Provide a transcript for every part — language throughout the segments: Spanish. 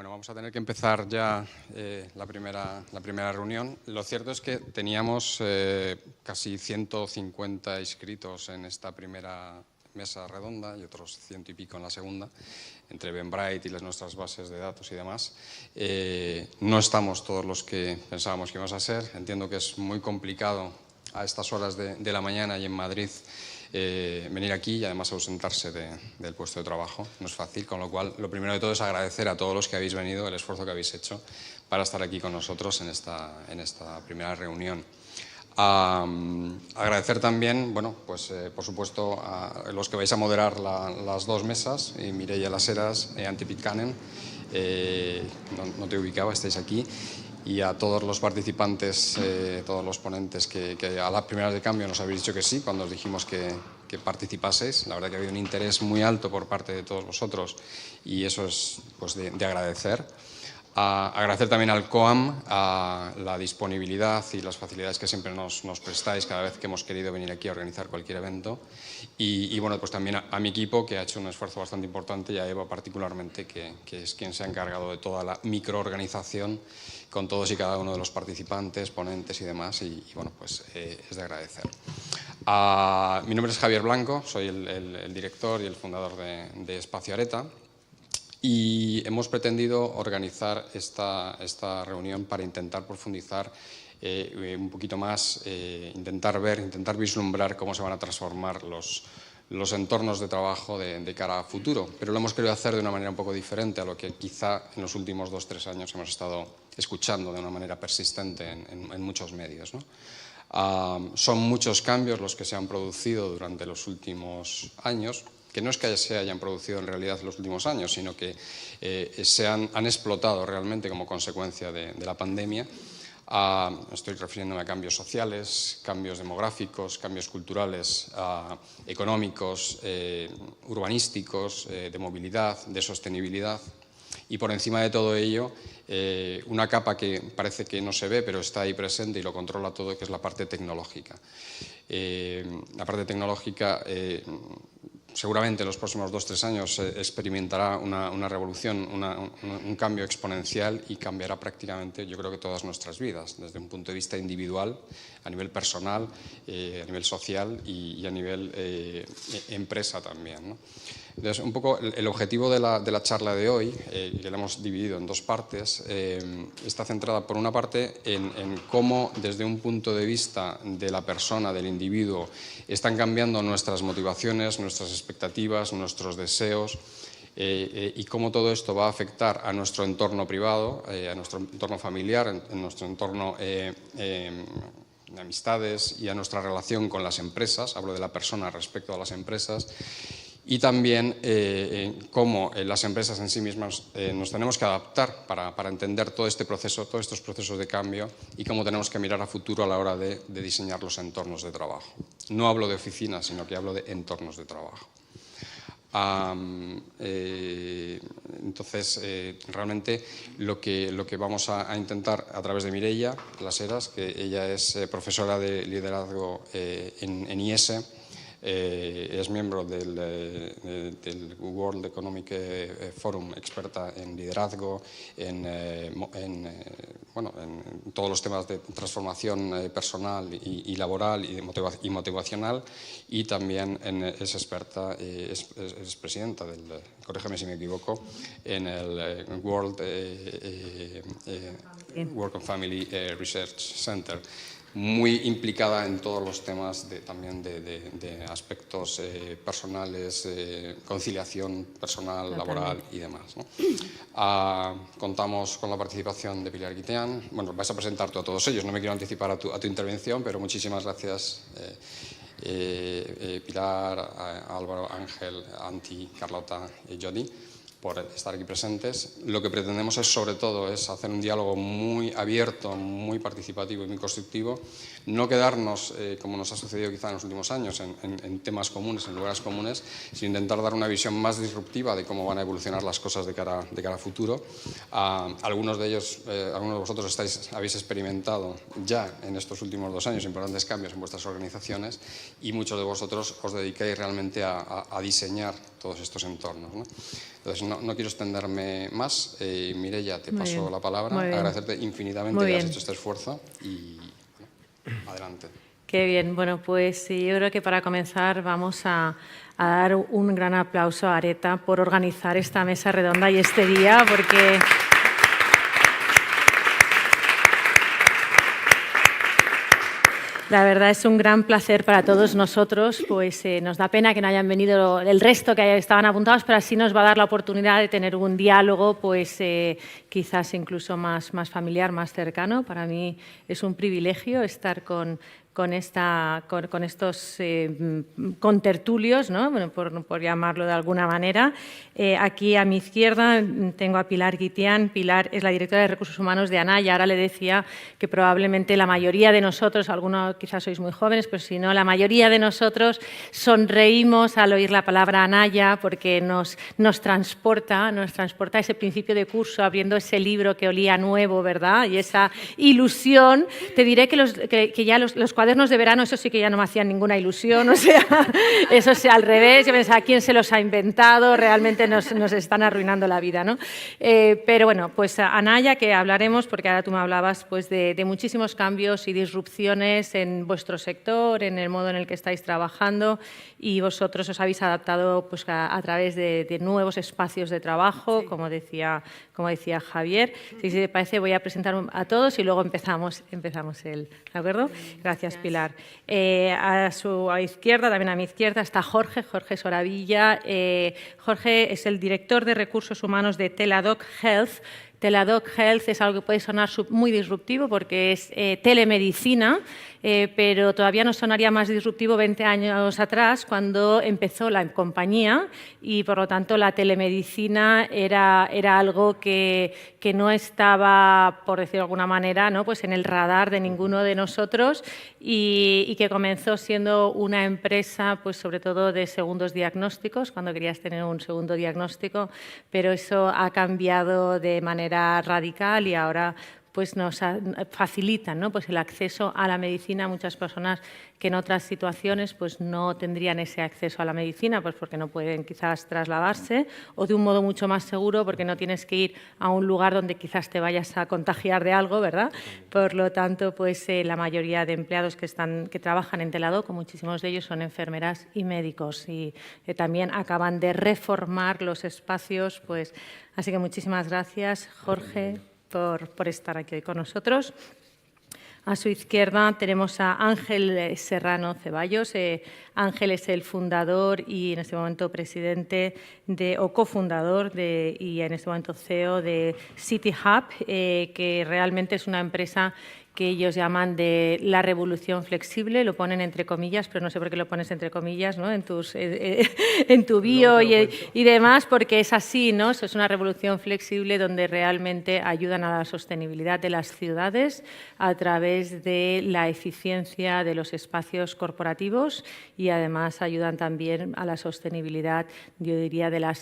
Bueno, vamos a tener que empezar ya la primera reunión. Lo cierto es que teníamos casi 150 inscritos en esta primera mesa redonda y otros 100 y pico en la segunda, entre Eventbrite y nuestras bases de datos y demás. No estamos todos los que pensábamos que íbamos a ser. Entiendo que es muy complicado a estas horas de la mañana y en Madrid venir aquí y además ausentarse del puesto de trabajo. No es fácil, con lo cual lo primero de todo es agradecer a todos los que habéis venido el esfuerzo que habéis hecho para estar aquí con nosotros en esta primera reunión. Agradecer también, bueno, pues por supuesto a los que vais a moderar las dos mesas, Mireia Las Heras y Antti Pitkänen, no te ubicaba, estáis aquí, y a todos los participantes, todos los ponentes que a las primeras de cambio nos habéis dicho que sí cuando os dijimos que participaseis. La verdad que ha habido un interés muy alto por parte de todos vosotros y eso es pues, de agradecer. Agradecer también al COAM la disponibilidad y las facilidades que siempre nos prestáis cada vez que hemos querido venir aquí a organizar cualquier evento y bueno, pues también a mi equipo, que ha hecho un esfuerzo bastante importante, y a Eva particularmente, que es quien se ha encargado de toda la microorganización con todos y cada uno de los participantes, ponentes y demás, y bueno, pues es de agradecer. Mi nombre es Javier Blanco, soy el director y el fundador de Espacio Areta. Y hemos pretendido organizar esta reunión para intentar profundizar un poquito más, intentar vislumbrar cómo se van a transformar los entornos de trabajo de cara a futuro. Pero lo hemos querido hacer de una manera un poco diferente a lo que quizá en los últimos 2 o 3 años hemos estado escuchando de una manera persistente en muchos medios, ¿no? Son muchos cambios los que se han producido durante los últimos años, que no es que se hayan producido en realidad en los últimos años, sino que se han explotado realmente como consecuencia de la pandemia. Estoy refiriéndome a cambios sociales, cambios demográficos, cambios culturales, económicos, urbanísticos, de movilidad, de sostenibilidad. Y por encima de todo ello, una capa que parece que no se ve, pero está ahí presente y lo controla todo, que es la parte tecnológica. La parte tecnológica seguramente en los próximos 2 o 3 años experimentará una revolución, un cambio exponencial y cambiará prácticamente, yo creo que todas nuestras vidas, desde un punto de vista individual, a nivel personal, a nivel social y a nivel empresa también, ¿no? Entonces, un poco el objetivo de la charla de hoy, que la hemos dividido en 2 partes, está centrada por una parte en cómo desde un punto de vista de la persona, del individuo, están cambiando nuestras motivaciones, nuestras expectativas, nuestros deseos, y cómo todo esto va a afectar a nuestro entorno privado, a nuestro entorno familiar, en nuestro entorno de amistades y a nuestra relación con las empresas. Hablo de la persona respecto a las empresas. Y también cómo las empresas en sí mismas nos tenemos que adaptar para entender todo este proceso, todos estos procesos de cambio y cómo tenemos que mirar a futuro a la hora de diseñar los entornos de trabajo. No hablo de oficinas, sino que hablo de entornos de trabajo. Entonces, realmente lo que vamos a intentar a través de Mireia Las Heras, que ella es profesora de liderazgo en IES, es miembro del World Economic Forum, experta en liderazgo, en todos los temas de transformación personal y laboral y motivacional, y también es experta, es presidenta corrígeme si me equivoco, en el World Work and Family Research Center. Muy implicada en todos los temas también de aspectos personales, conciliación personal, laboral y demás, ¿no? Contamos con la participación de Pilar Guiteán. Bueno, vais a presentar tú a todos ellos, no me quiero anticipar a tu intervención, pero muchísimas gracias Pilar, Álvaro, Ángel, Antti, Carlota y Jody por estar aquí presentes. Lo que pretendemos sobre todo hacer un diálogo muy abierto, muy participativo y muy constructivo. No quedarnos, como nos ha sucedido quizá en los últimos años, en temas comunes, en lugares comunes, sino intentar dar una visión más disruptiva de cómo van a evolucionar las cosas de cara a futuro. Algunos de vosotros habéis experimentado ya en estos últimos 2 años importantes cambios en vuestras organizaciones y muchos de vosotros os dedicáis realmente a diseñar todos estos entornos, ¿no? Entonces, no quiero extenderme más. Mireia, te paso la palabra. Muy bien. Agradecerte infinitamente que has hecho este esfuerzo y bueno, adelante. Qué bien. Bueno, pues yo creo que para comenzar vamos a dar un gran aplauso a Areta por organizar esta mesa redonda y este día, porque la verdad es un gran placer para todos nosotros. Pues nos da pena que no hayan venido el resto que estaban apuntados, pero así nos va a dar la oportunidad de tener un diálogo, pues quizás incluso más familiar, más cercano. Para mí es un privilegio estar con estos contertulios, ¿no? Bueno, por llamarlo de alguna manera. Aquí a mi izquierda tengo a Pilar Guitián. Pilar es la directora de Recursos Humanos de Anaya. Ahora le decía que probablemente la mayoría de nosotros, algunos quizás sois muy jóvenes, pero si no, la mayoría de nosotros sonreímos al oír la palabra Anaya porque nos transporta ese principio de curso, abriendo ese libro que olía nuevo, ¿verdad? Y esa ilusión. Te diré que ya los cuadernos de verano, eso sí que ya no me hacían ninguna ilusión, o sea, eso sí, al revés, yo pensaba, ¿quién se los ha inventado? Realmente nos están arruinando la vida, ¿no? Pero bueno, pues Anaya, que hablaremos, porque ahora tú me hablabas pues, de muchísimos cambios y disrupciones en vuestro sector, en el modo en el que estáis trabajando, y vosotros os habéis adaptado pues, a través de nuevos espacios de trabajo, sí. como decía Javier. Si te parece, voy a presentar a todos y luego empezamos ¿de acuerdo? Gracias, Pilar. A su izquierda, también a mi izquierda, está Jorge Soravilla. Jorge es el director de Recursos Humanos de Teladoc Health. Teladoc Health es algo que puede sonar muy disruptivo porque es telemedicina, pero todavía nos sonaría más disruptivo 20 años atrás cuando empezó la compañía y, por lo tanto, la telemedicina era algo que no estaba, por decirlo de alguna manera, ¿no? Pues en el radar de ninguno de nosotros y que comenzó siendo una empresa, pues sobre todo de segundos diagnósticos, cuando querías tener un segundo diagnóstico, pero eso ha cambiado de manera radical y ahora pues nos facilitan, ¿no? Pues el acceso a la medicina a muchas personas que en otras situaciones pues no tendrían ese acceso a la medicina, pues porque no pueden quizás trasladarse o de un modo mucho más seguro porque no tienes que ir a un lugar donde quizás te vayas a contagiar de algo, ¿verdad? Por lo tanto, pues la mayoría de empleados que trabajan en Teladoc, muchísimos de ellos son enfermeras y médicos y también acaban de reformar los espacios, pues así que muchísimas gracias, Jorge, por estar aquí hoy con nosotros. A su izquierda tenemos a Ángel Serrano Ceballos. Ángel es el fundador y en este momento presidente o cofundador y en este momento CEO de City Hub, que realmente es una empresa que ellos llaman de la revolución flexible, lo ponen entre comillas, pero no sé por qué lo pones entre comillas, ¿no? En tu bio y demás, porque es así, ¿no? Eso es una revolución flexible donde realmente ayudan a la sostenibilidad de las ciudades a través de la eficiencia de los espacios corporativos y además ayudan también a la sostenibilidad, yo diría, de la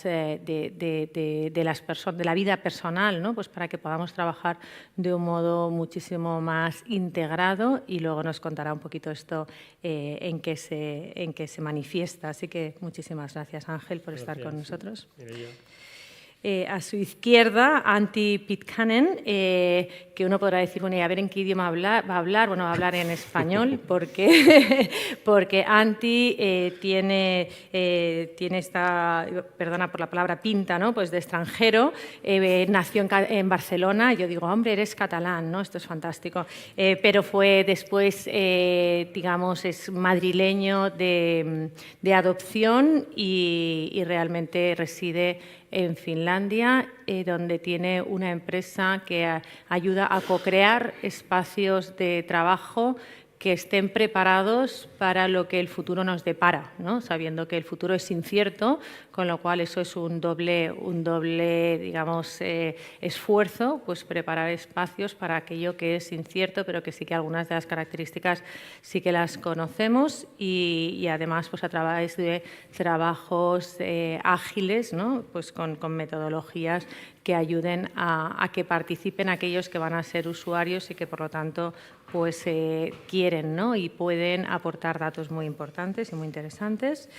vida personal, ¿no? Pues para que podamos trabajar de un modo muchísimo más integrado y luego nos contará un poquito esto en qué se manifiesta. Así que muchísimas gracias, Ángel, por estar con nosotros. A su izquierda, Antti Pitkänen, que uno podrá decir, bueno, y a ver en qué idioma va a hablar. Bueno, va a hablar en español porque Antti tiene esta, perdona por la palabra, pinta, ¿no? Pues de extranjero, nació en Barcelona. Yo digo, hombre, eres catalán, ¿no? Esto es fantástico. Pero fue después, digamos, es madrileño de adopción y realmente reside en Finlandia, donde tiene una empresa que ayuda a co-crear espacios de trabajo que estén preparados para lo que el futuro nos depara, ¿no? Sabiendo que el futuro es incierto, con lo cual eso es un doble digamos, esfuerzo, pues preparar espacios para aquello que es incierto, pero que sí que algunas de las características sí que las conocemos y además pues a través de trabajos ágiles, ¿no? Pues con metodologías que ayuden a que participen aquellos que van a ser usuarios y que, por lo tanto, pues quieren, ¿no? Y pueden aportar datos muy importantes y muy interesantes.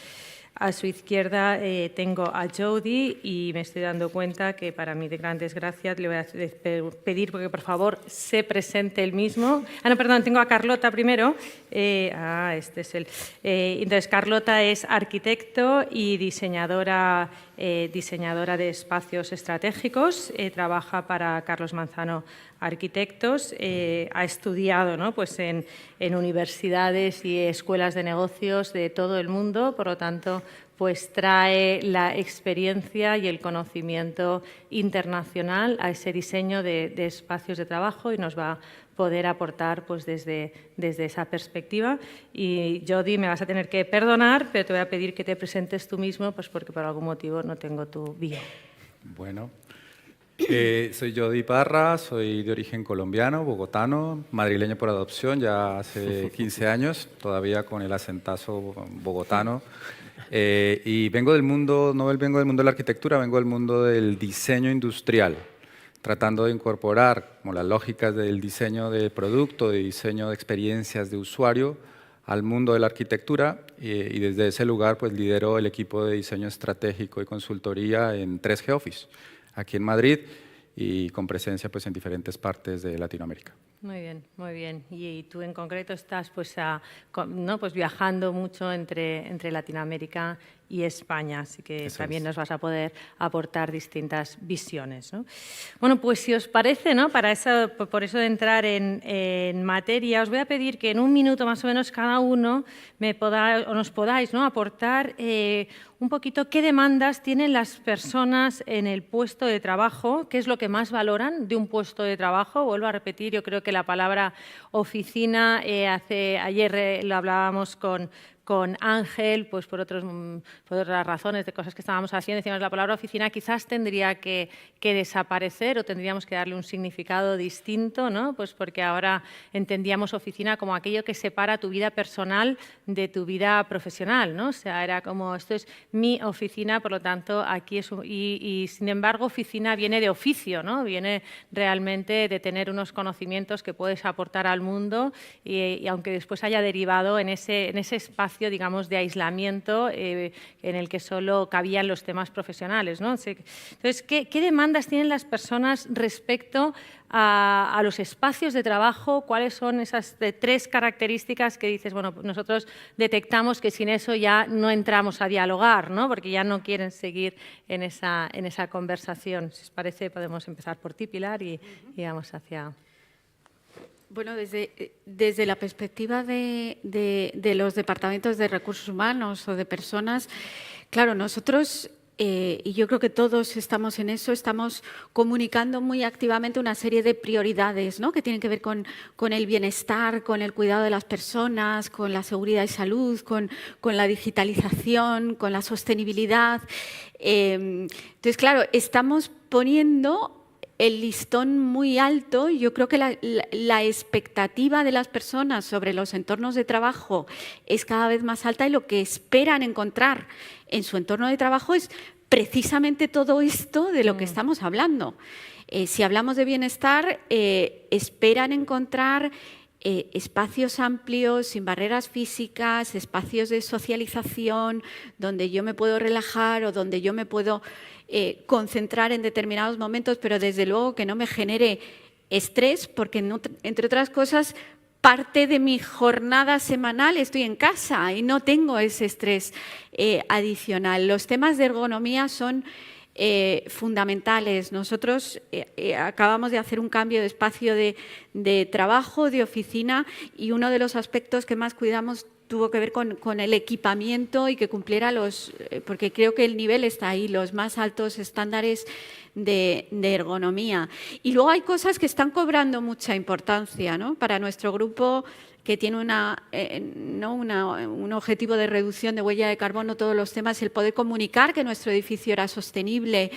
A su izquierda tengo a Jody y me estoy dando cuenta que para mí de gran desgracia le voy a pedir porque por favor se presente él mismo. No, perdón, tengo a Carlota primero. Este es él. Entonces, Carlota es arquitecto y diseñadora de espacios estratégicos. Trabaja para Carlos Manzano Arquitectos. Ha estudiado, ¿no?, pues en universidades y escuelas de negocios de todo el mundo, por lo tanto, pues trae la experiencia y el conocimiento internacional a ese diseño de espacios de trabajo y nos va a poder aportar pues desde esa perspectiva. Y Jody, me vas a tener que perdonar, pero te voy a pedir que te presentes tú mismo, pues porque por algún motivo no tengo tu bio. Bueno, soy Jody Parra, soy de origen colombiano, bogotano, madrileño por adopción, ya hace 15 años, todavía con el acentazo bogotano. Y vengo del mundo, no vengo del mundo de la arquitectura, vengo del mundo del diseño industrial, tratando de incorporar como las lógicas del diseño de producto, de diseño de experiencias de usuario al mundo de la arquitectura y desde ese lugar pues lidero el equipo de diseño estratégico y consultoría en 3G Office, aquí en Madrid y con presencia pues en diferentes partes de Latinoamérica. Muy bien, muy bien. Y tú en concreto estás pues, pues viajando mucho entre Latinoamérica y España, así que eso también nos vas a poder aportar distintas visiones, ¿no? Bueno, pues si os parece, ¿no?, por eso de entrar en materia, os voy a pedir que en un minuto más o menos cada uno nos podáis, ¿no?, aportar un poquito qué demandas tienen las personas en el puesto de trabajo, qué es lo que más valoran de un puesto de trabajo. Vuelvo a repetir, yo creo que la palabra oficina, ayer lo hablábamos con Ángel, pues por otras razones de cosas que estábamos haciendo, decíamos la palabra oficina quizás tendría que desaparecer o tendríamos que darle un significado distinto, ¿no? Pues porque ahora entendíamos oficina como aquello que separa tu vida personal de tu vida profesional, ¿no? O sea, era como esto es mi oficina, por lo tanto aquí es y sin embargo oficina viene de oficio, ¿no? Viene realmente de tener unos conocimientos que puedes aportar al mundo y aunque después haya derivado en ese espacio, digamos, de aislamiento en el que solo cabían los temas profesionales, ¿no? Entonces, ¿qué demandas tienen las personas respecto a los espacios de trabajo? ¿Cuáles son esas 3 características que dices, bueno, nosotros detectamos que sin eso ya no entramos a dialogar, ¿no?, porque ya no quieren seguir en esa conversación? Si os parece, podemos empezar por ti, Pilar, y vamos hacia... Bueno, desde la perspectiva de los departamentos de recursos humanos o de personas, claro, nosotros, y yo creo que todos estamos en eso, estamos comunicando muy activamente una serie de prioridades, ¿no?, que tienen que ver con el bienestar, con el cuidado de las personas, con la seguridad y salud, con la digitalización, con la sostenibilidad. Entonces, claro, estamos poniendo el listón muy alto. Yo creo que la expectativa de las personas sobre los entornos de trabajo es cada vez más alta y lo que esperan encontrar en su entorno de trabajo es precisamente todo esto de lo que estamos hablando. Si hablamos de bienestar, esperan encontrar espacios amplios, sin barreras físicas, espacios de socialización, donde yo me puedo relajar o donde yo me puedo concentrar en determinados momentos, pero desde luego que no me genere estrés, porque entre otras cosas, parte de mi jornada semanal estoy en casa y no tengo ese estrés adicional. Los temas de ergonomía son fundamentales. Nosotros acabamos de hacer un cambio de espacio de trabajo, de oficina, y uno de los aspectos que más cuidamos tuvo que ver con el equipamiento y que cumpliera porque creo que el nivel está ahí, los más altos estándares de ergonomía. Y luego hay cosas que están cobrando mucha importancia, ¿no? Para nuestro grupo, que tiene un objetivo de reducción de huella de carbono, todos los temas, el poder comunicar que nuestro edificio era sostenible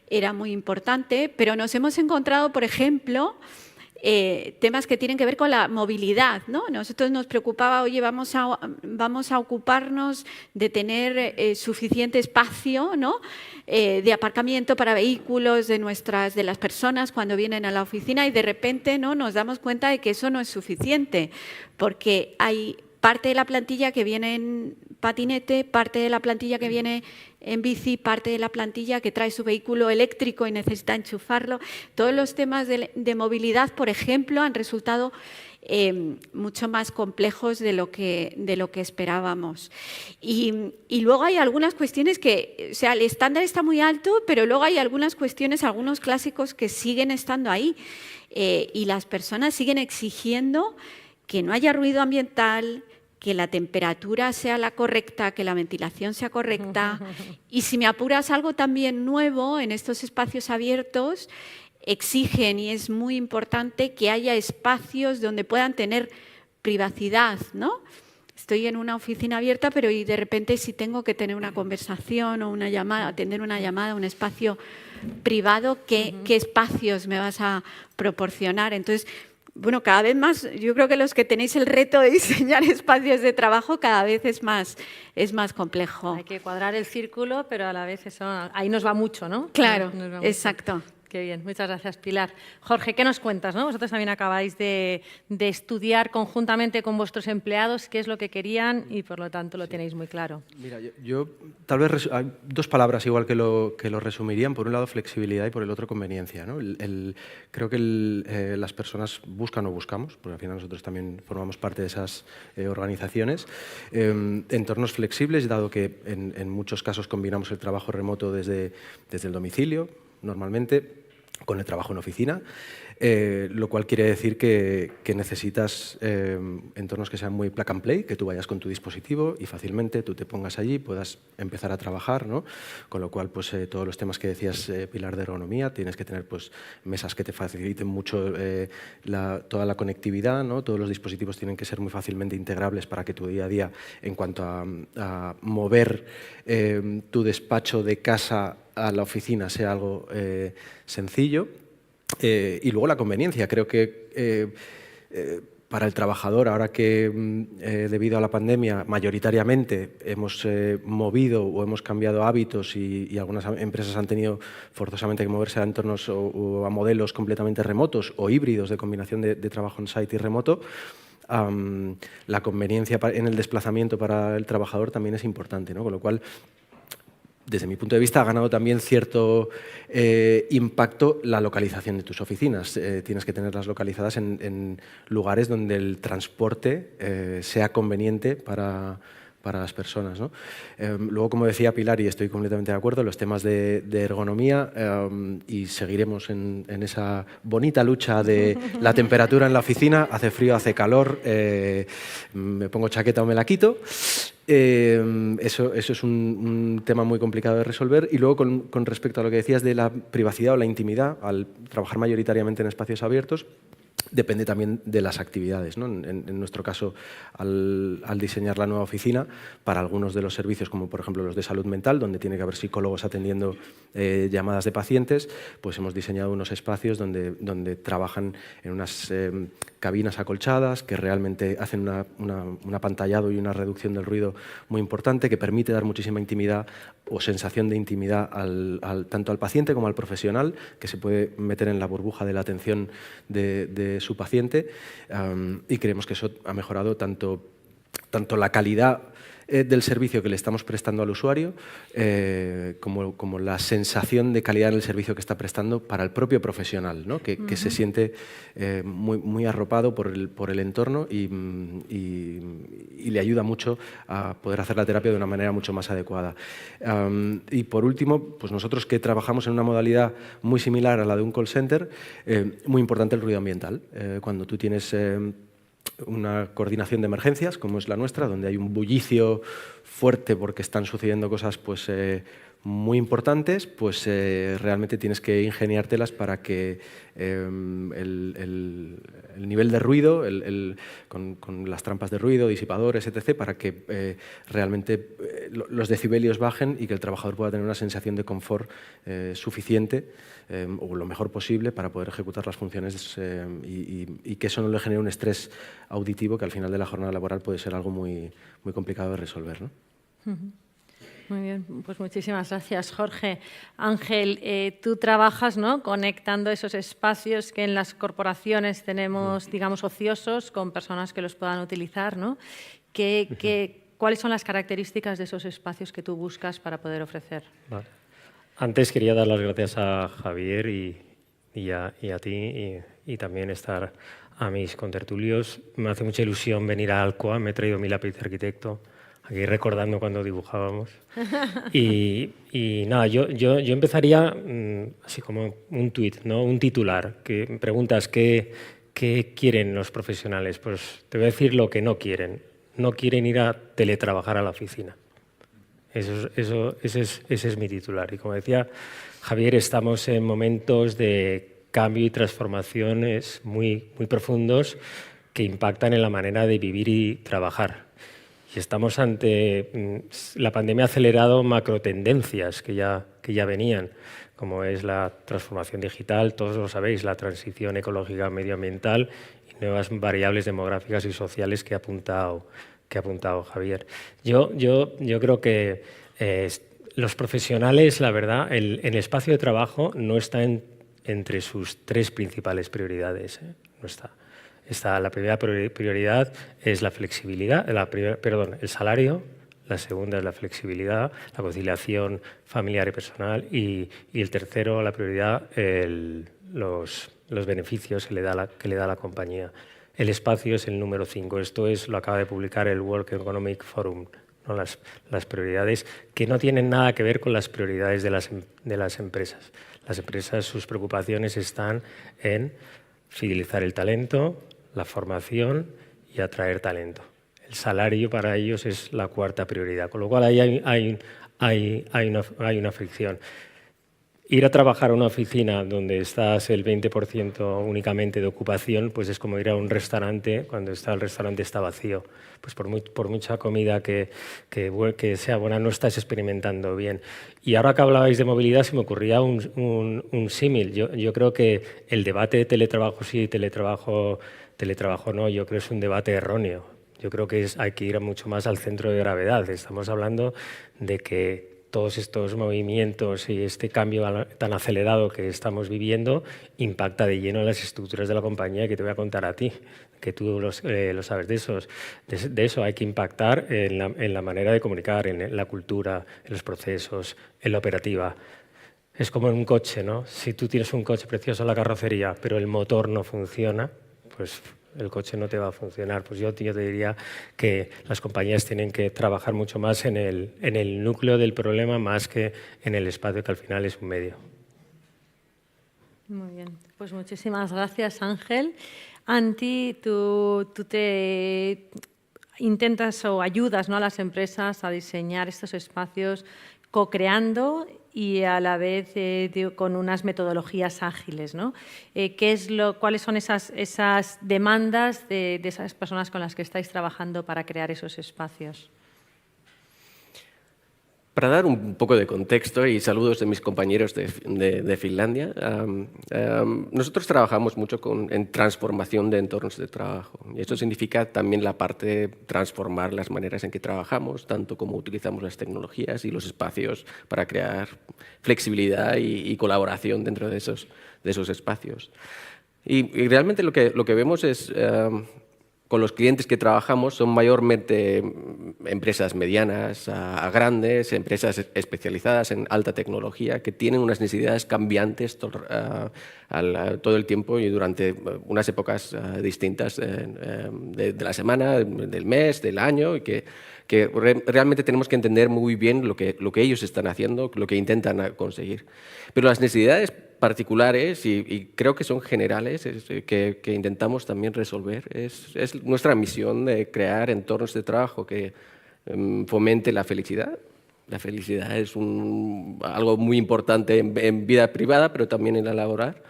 era muy importante, pero nos hemos encontrado, por ejemplo, temas que tienen que ver con la movilidad, ¿no? Nosotros nos preocupaba, oye, vamos a ocuparnos de tener suficiente espacio, ¿no?, de aparcamiento para vehículos de las personas cuando vienen a la oficina, y de repente, ¿no?, nos damos cuenta de que eso no es suficiente, porque hay parte de la plantilla que vienen patinete, parte de la plantilla que viene en bici, parte de la plantilla que trae su vehículo eléctrico y necesita enchufarlo. Todos los temas de movilidad, por ejemplo, han resultado mucho más complejos de lo que esperábamos. Y luego hay algunas cuestiones que, o sea, el estándar está muy alto, pero luego hay algunas cuestiones, algunos clásicos que siguen estando ahí y las personas siguen exigiendo que no haya ruido ambiental, que la temperatura sea la correcta, que la ventilación sea correcta. Y si me apuras, algo también nuevo en estos espacios abiertos, exigen, y es muy importante, que haya espacios donde puedan tener privacidad, ¿no? Estoy en una oficina abierta, pero y de repente si tengo que tener una conversación o una llamada, atender una llamada, un espacio privado, ¿qué espacios me vas a proporcionar? Entonces, bueno, cada vez más, yo creo que los que tenéis el reto de diseñar espacios de trabajo cada vez es más complejo. Hay que cuadrar el círculo, pero a la vez eso, ahí nos va mucho, ¿no? Claro, nos va mucho. exacto. Qué bien, muchas gracias, Pilar. Jorge, ¿qué nos cuentas, no? Vosotros también acabáis de estudiar conjuntamente con vuestros empleados qué es lo que querían y, por lo tanto, lo tenéis muy claro. Mira, yo tal vez hay dos palabras igual que lo resumirían. Por un lado, flexibilidad y por el otro, conveniencia, ¿no? Creo que las personas buscan o buscamos, porque al final nosotros también formamos parte de esas organizaciones, entornos flexibles, dado que en muchos casos combinamos el trabajo remoto desde el domicilio, normalmente, con el trabajo en oficina, lo cual quiere decir que necesitas entornos que sean muy plug and play, que tú vayas con tu dispositivo y fácilmente tú te pongas allí, puedas empezar a trabajar, ¿no? Con lo cual, pues todos los temas que decías, Pilar, de ergonomía, tienes que tener pues mesas que te faciliten mucho toda la conectividad, ¿no? Todos los dispositivos tienen que ser muy fácilmente integrables para que tu día a día, en cuanto a mover tu despacho de casa a la oficina, sea algo sencillo. Y luego la conveniencia. Creo que para el trabajador, ahora que debido a la pandemia mayoritariamente hemos movido o hemos cambiado hábitos y algunas empresas han tenido forzosamente que moverse a entornos o a modelos completamente remotos o híbridos de combinación de trabajo on-site y remoto, la conveniencia en el desplazamiento para el trabajador también es importante, ¿no? Con lo cual, desde mi punto de vista, ha ganado también cierto impacto la localización de tus oficinas. Tienes que tenerlas localizadas en lugares donde el transporte sea conveniente para las personas, ¿no? Luego, como decía Pilar, y estoy completamente de acuerdo, los temas de ergonomía, y seguiremos en esa bonita lucha de la temperatura en la oficina, hace frío, hace calor, me pongo chaqueta o me la quito. Eso es un tema muy complicado de resolver. Y luego, con respecto a lo que decías de la privacidad o la intimidad, al trabajar mayoritariamente en espacios abiertos, depende también de las actividades, ¿no? En nuestro caso, al diseñar la nueva oficina, para algunos de los servicios, como por ejemplo los de salud mental, donde tiene que haber psicólogos atendiendo llamadas de pacientes, pues hemos diseñado unos espacios donde trabajan en unas cabinas acolchadas que realmente hacen un apantallado y una reducción del ruido muy importante, que permite dar muchísima intimidad o sensación de intimidad tanto al paciente como al profesional, que se puede meter en la burbuja de la atención de su paciente, y creemos que eso ha mejorado tanto la calidad del servicio que le estamos prestando al usuario, como la sensación de calidad en el servicio que está prestando para el propio profesional, ¿no? que se siente muy arropado por el entorno y le ayuda mucho a poder hacer la terapia de una manera mucho más adecuada. Y por último, pues nosotros que trabajamos en una modalidad muy similar a la de un call center, muy importante el ruido ambiental. Cuando tú tienes una coordinación de emergencias, como es la nuestra, donde hay un bullicio fuerte porque están sucediendo cosas pues, muy importantes, pues realmente tienes que ingeniártelas para que el nivel de ruido, con las trampas de ruido, disipadores, etc., para que realmente los decibelios bajen y que el trabajador pueda tener una sensación de confort suficiente o lo mejor posible para poder ejecutar las funciones y que eso no le genere un estrés auditivo que al final de la jornada laboral puede ser algo muy, muy complicado de resolver, ¿no? Muy bien, pues muchísimas gracias, Jorge. Ángel, tú trabajas, ¿no?, conectando esos espacios que en las corporaciones tenemos, digamos, ociosos, con personas que los puedan utilizar, ¿no? ¿Qué ¿cuáles son las características de esos espacios que tú buscas para poder ofrecer? Vale. Antes quería dar las gracias a Javier y a ti y también estar a mis contertulios. Me hace mucha ilusión venir a Alcoa, me he traído mi lápiz de arquitecto, aquí recordando cuando dibujábamos. Y nada, yo empezaría así como un tuit, ¿no? Un titular, que me preguntas ¿qué quieren los profesionales? Pues te voy a decir lo que no quieren. No quieren ir a teletrabajar a la oficina. Ese es mi titular. Y como decía Javier, estamos en momentos de cambio y transformaciones muy profundos que impactan en la manera de vivir y trabajar. Y estamos ante... La pandemia ha acelerado macrotendencias que ya venían, como es la transformación digital, todos lo sabéis, la transición ecológica medioambiental y nuevas variables demográficas y sociales que ha apuntado Javier. Yo creo que los profesionales, la verdad, el espacio de trabajo no está entre sus tres principales prioridades. No está. La primera prioridad es la flexibilidad, el salario. La segunda es la flexibilidad, la conciliación familiar y personal. Y el tercero, la prioridad, los beneficios que le da la compañía. El espacio es el número 5. Esto lo acaba de publicar el World Economic Forum, ¿no? Las prioridades que no tienen nada que ver con las prioridades de las empresas. Las empresas, sus preocupaciones están en fidelizar el talento, la formación y atraer talento. El salario para ellos es la cuarta prioridad, con lo cual ahí hay una fricción. Ir a trabajar a una oficina donde estás el 20% únicamente de ocupación, pues es como ir a un restaurante cuando el restaurante está vacío. Pues por mucha comida que sea buena, no estás experimentando bien. Y ahora que hablabais de movilidad, se me ocurría un símil. Yo creo que el debate de teletrabajo sí, teletrabajo no, yo creo que es un debate erróneo. Yo creo que hay que ir mucho más al centro de gravedad. Estamos hablando de que todos estos movimientos y este cambio tan acelerado que estamos viviendo impacta de lleno en las estructuras de la compañía, que te voy a contar a ti, que tú lo sabes de eso. Hay que impactar en la manera de comunicar, en la cultura, en los procesos, en la operativa. Es como en un coche, ¿no? Si tú tienes un coche precioso en la carrocería, pero el motor no funciona, pues el coche no te va a funcionar. Pues yo te diría que las compañías tienen que trabajar mucho más en el núcleo del problema más que en el espacio, que al final es un medio. Muy bien, pues muchísimas gracias, Ángel. Anti, tú te intentas o ayudas, ¿no?, a las empresas a diseñar estos espacios co-creando y a la vez con unas metodologías ágiles, ¿no? ¿Cuáles son esas demandas de esas personas con las que estáis trabajando para crear esos espacios? Para dar un poco de contexto y saludos de mis compañeros de Finlandia, nosotros trabajamos mucho en transformación de entornos de trabajo. Y eso significa también la parte de transformar las maneras en que trabajamos, tanto como utilizamos las tecnologías y los espacios para crear flexibilidad y colaboración dentro de esos espacios. Y realmente lo que vemos es... con los clientes que trabajamos son mayormente empresas medianas a grandes, empresas especializadas en alta tecnología que tienen unas necesidades cambiantes todo el tiempo y durante unas épocas distintas de la semana, del mes, del año, y que realmente tenemos que entender muy bien lo que ellos están haciendo, lo que intentan conseguir. Pero las necesidades particulares, y creo que son generales, que intentamos también resolver, es nuestra misión de crear entornos de trabajo que fomente la felicidad. La felicidad es algo muy importante en vida privada, pero también en la laboral.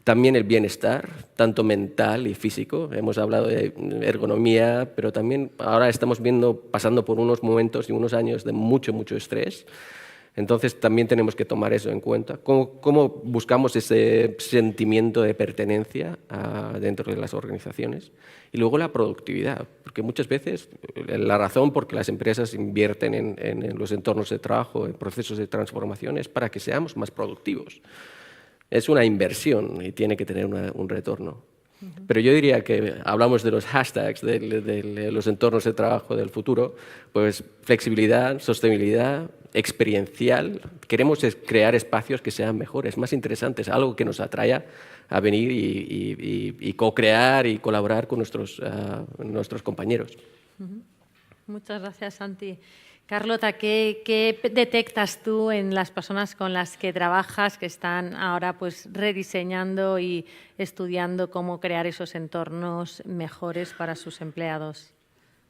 También el bienestar, tanto mental y físico. Hemos hablado de ergonomía, pero también ahora estamos pasando por unos momentos y unos años de mucho estrés. Entonces también tenemos que tomar eso en cuenta. ¿Cómo buscamos ese sentimiento de pertenencia dentro de las organizaciones? Y luego la productividad, porque muchas veces la razón por que las empresas invierten en los entornos de trabajo, en procesos de transformación, es para que seamos más productivos. Es una inversión y tiene que tener un retorno. Pero yo diría que hablamos de los hashtags, de los entornos de trabajo del futuro, pues flexibilidad, sostenibilidad, experiencial. Queremos crear espacios que sean mejores, más interesantes, algo que nos atraiga a venir y co-crear y colaborar con nuestros compañeros. Muchas gracias, Santi. Carlota, ¿qué detectas tú en las personas con las que trabajas que están ahora pues rediseñando y estudiando cómo crear esos entornos mejores para sus empleados?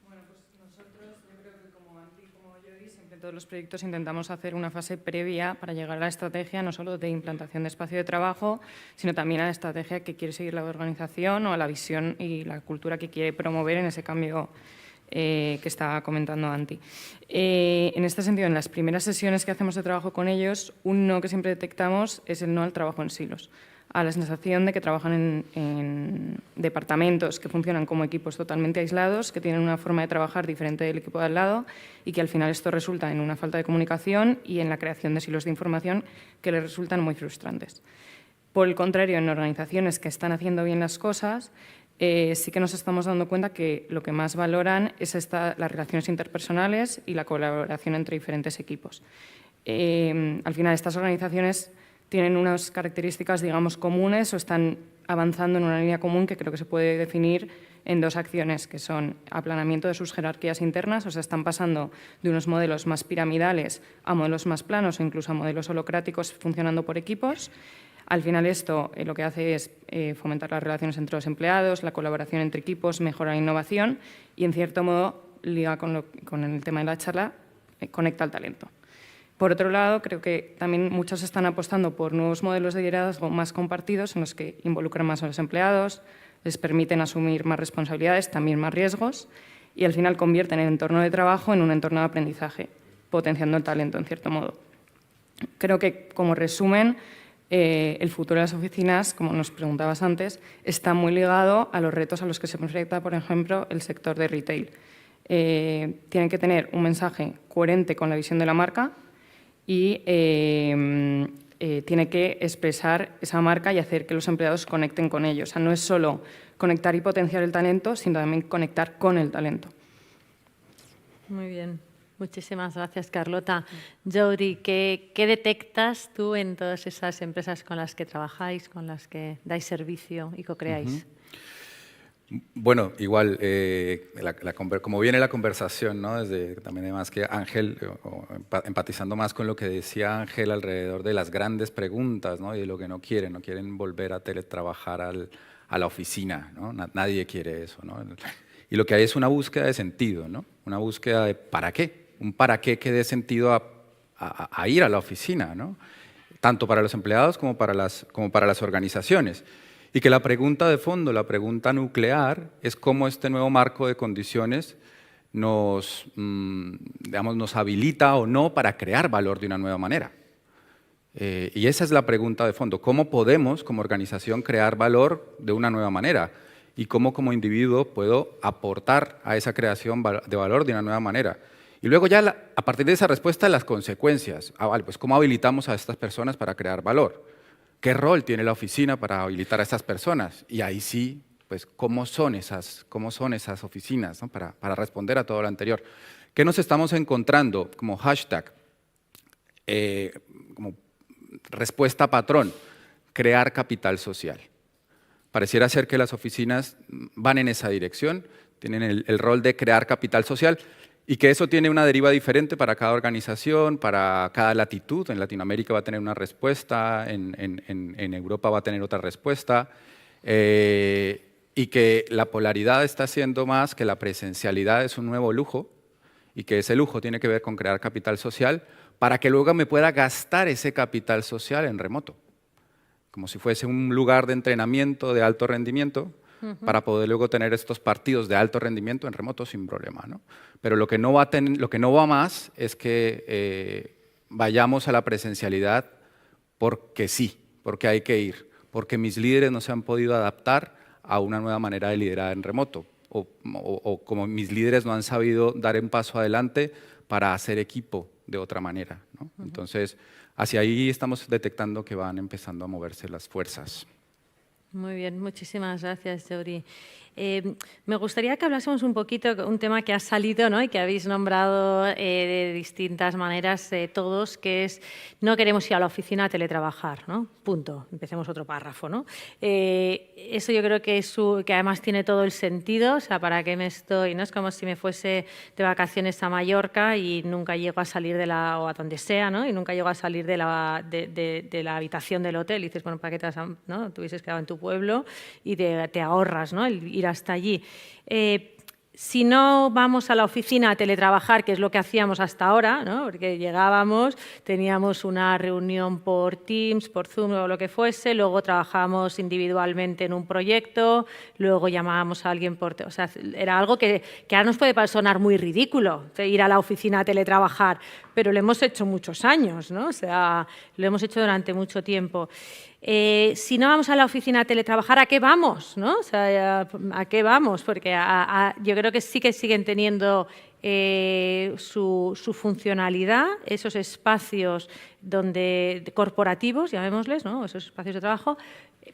Bueno, pues nosotros, yo creo que como Anti, como Jody, siempre en todos los proyectos intentamos hacer una fase previa para llegar a la estrategia, no solo de implantación de espacio de trabajo, sino también a la estrategia que quiere seguir la organización o a la visión y la cultura que quiere promover en ese cambio que estaba comentando Anti. En este sentido, en las primeras sesiones que hacemos de trabajo con ellos, un no que siempre detectamos es el no al trabajo en silos, a la sensación de que trabajan en departamentos que funcionan como equipos totalmente aislados, que tienen una forma de trabajar diferente del equipo de al lado y que al final esto resulta en una falta de comunicación y en la creación de silos de información que les resultan muy frustrantes. Por el contrario, en organizaciones que están haciendo bien las cosas, sí que nos estamos dando cuenta que lo que más valoran es las relaciones interpersonales y la colaboración entre diferentes equipos. Al final, estas organizaciones tienen unas características, digamos, comunes o están avanzando en una línea común que creo que se puede definir en dos acciones, que son aplanamiento de sus jerarquías internas, o sea, están pasando de unos modelos más piramidales a modelos más planos o incluso a modelos holocráticos funcionando por equipos. Al final esto lo que hace es fomentar las relaciones entre los empleados, la colaboración entre equipos, mejorar la innovación y, en cierto modo, liga con el tema de la charla, conecta al talento. Por otro lado, creo que también muchos están apostando por nuevos modelos de liderazgo más compartidos en los que involucran más a los empleados, les permiten asumir más responsabilidades, también más riesgos y al final convierten el entorno de trabajo en un entorno de aprendizaje, potenciando el talento en cierto modo. Creo que, como resumen, el futuro de las oficinas, como nos preguntabas antes, está muy ligado a los retos a los que se enfrenta, por ejemplo, el sector de retail. Tienen que tener un mensaje coherente con la visión de la marca y tiene que expresar esa marca y hacer que los empleados conecten con ellos. O sea, no es solo conectar y potenciar el talento, sino también conectar con el talento. Muy bien. Muchísimas gracias, Carlota. Jody, ¿qué detectas tú en todas esas empresas con las que trabajáis, con las que dais servicio y co-creáis? Bueno, igual, como viene la conversación, ¿no? Desde también además que Ángel, empatizando más con lo que decía Ángel alrededor de las grandes preguntas, ¿no? Y de lo que no quieren volver a teletrabajar a la oficina, ¿no? Nadie quiere eso, ¿no? Y lo que hay es una búsqueda de sentido, ¿no? Una búsqueda de ¿para qué? Un para qué que dé sentido a ir a la oficina, ¿no? Tanto para los empleados como para las organizaciones. Y que la pregunta de fondo, la pregunta nuclear, es cómo este nuevo marco de condiciones nos habilita o no para crear valor de una nueva manera. Y esa es la pregunta de fondo, ¿cómo podemos como organización crear valor de una nueva manera? Y cómo como individuo puedo aportar a esa creación de valor de una nueva manera. Y luego ya a partir de esa respuesta, las consecuencias. Vale, pues ¿cómo habilitamos a estas personas para crear valor? ¿Qué rol tiene la oficina para habilitar a estas personas? Y ahí sí, pues ¿cómo son esas oficinas, ¿no? para responder a todo lo anterior? ¿Qué nos estamos encontrando como hashtag? Como respuesta patrón, crear capital social. Pareciera ser que las oficinas van en esa dirección, tienen el rol de crear capital social y que eso tiene una deriva diferente para cada organización, para cada latitud. En Latinoamérica va a tener una respuesta, en Europa va a tener otra respuesta y que la polaridad está haciendo más que la presencialidad es un nuevo lujo y que ese lujo tiene que ver con crear capital social para que luego me pueda gastar ese capital social en remoto, como si fuese un lugar de entrenamiento de alto rendimiento para poder luego tener estos partidos de alto rendimiento en remoto sin problema, ¿no? Pero lo que no va más es que vayamos a la presencialidad porque sí, porque hay que ir, porque mis líderes no se han podido adaptar a una nueva manera de liderar en remoto o como mis líderes no han sabido dar un paso adelante para hacer equipo de otra manera, ¿no? Entonces, hacia ahí estamos detectando que van empezando a moverse las fuerzas. Muy bien, muchísimas gracias, Jordi. Me gustaría que hablásemos un poquito de un tema que ha salido, ¿no?, y que habéis nombrado de distintas maneras todos, que es no queremos ir a la oficina a teletrabajar, ¿no? Punto. Empecemos otro párrafo, ¿no? Eso yo creo que además tiene todo el sentido. O sea, ¿para qué me estoy? ¿No? Es como si me fuese de vacaciones a Mallorca y nunca llego a salir o a donde sea, ¿no? Y nunca llego a salir de la habitación del hotel. Y dices, bueno, ¿para qué te has, ¿no? Te hubieses quedado en tu pueblo y te ahorras, ¿no?, el ir hasta allí. Si no vamos a la oficina a teletrabajar, que es lo que hacíamos hasta ahora, ¿no?, porque llegábamos, teníamos una reunión por Teams, por Zoom o lo que fuese, luego trabajábamos individualmente en un proyecto, luego llamábamos a alguien o sea, era algo que ahora nos puede sonar muy ridículo, ir a la oficina a teletrabajar, pero lo hemos hecho muchos años, ¿no? O sea, lo hemos hecho durante mucho tiempo. Si no vamos a la oficina a teletrabajar, ¿a qué vamos? ¿No? O sea, ¿a qué vamos? Porque yo creo que sí que siguen teniendo su funcionalidad, esos espacios corporativos, llamémosles, ¿no?, esos espacios de trabajo,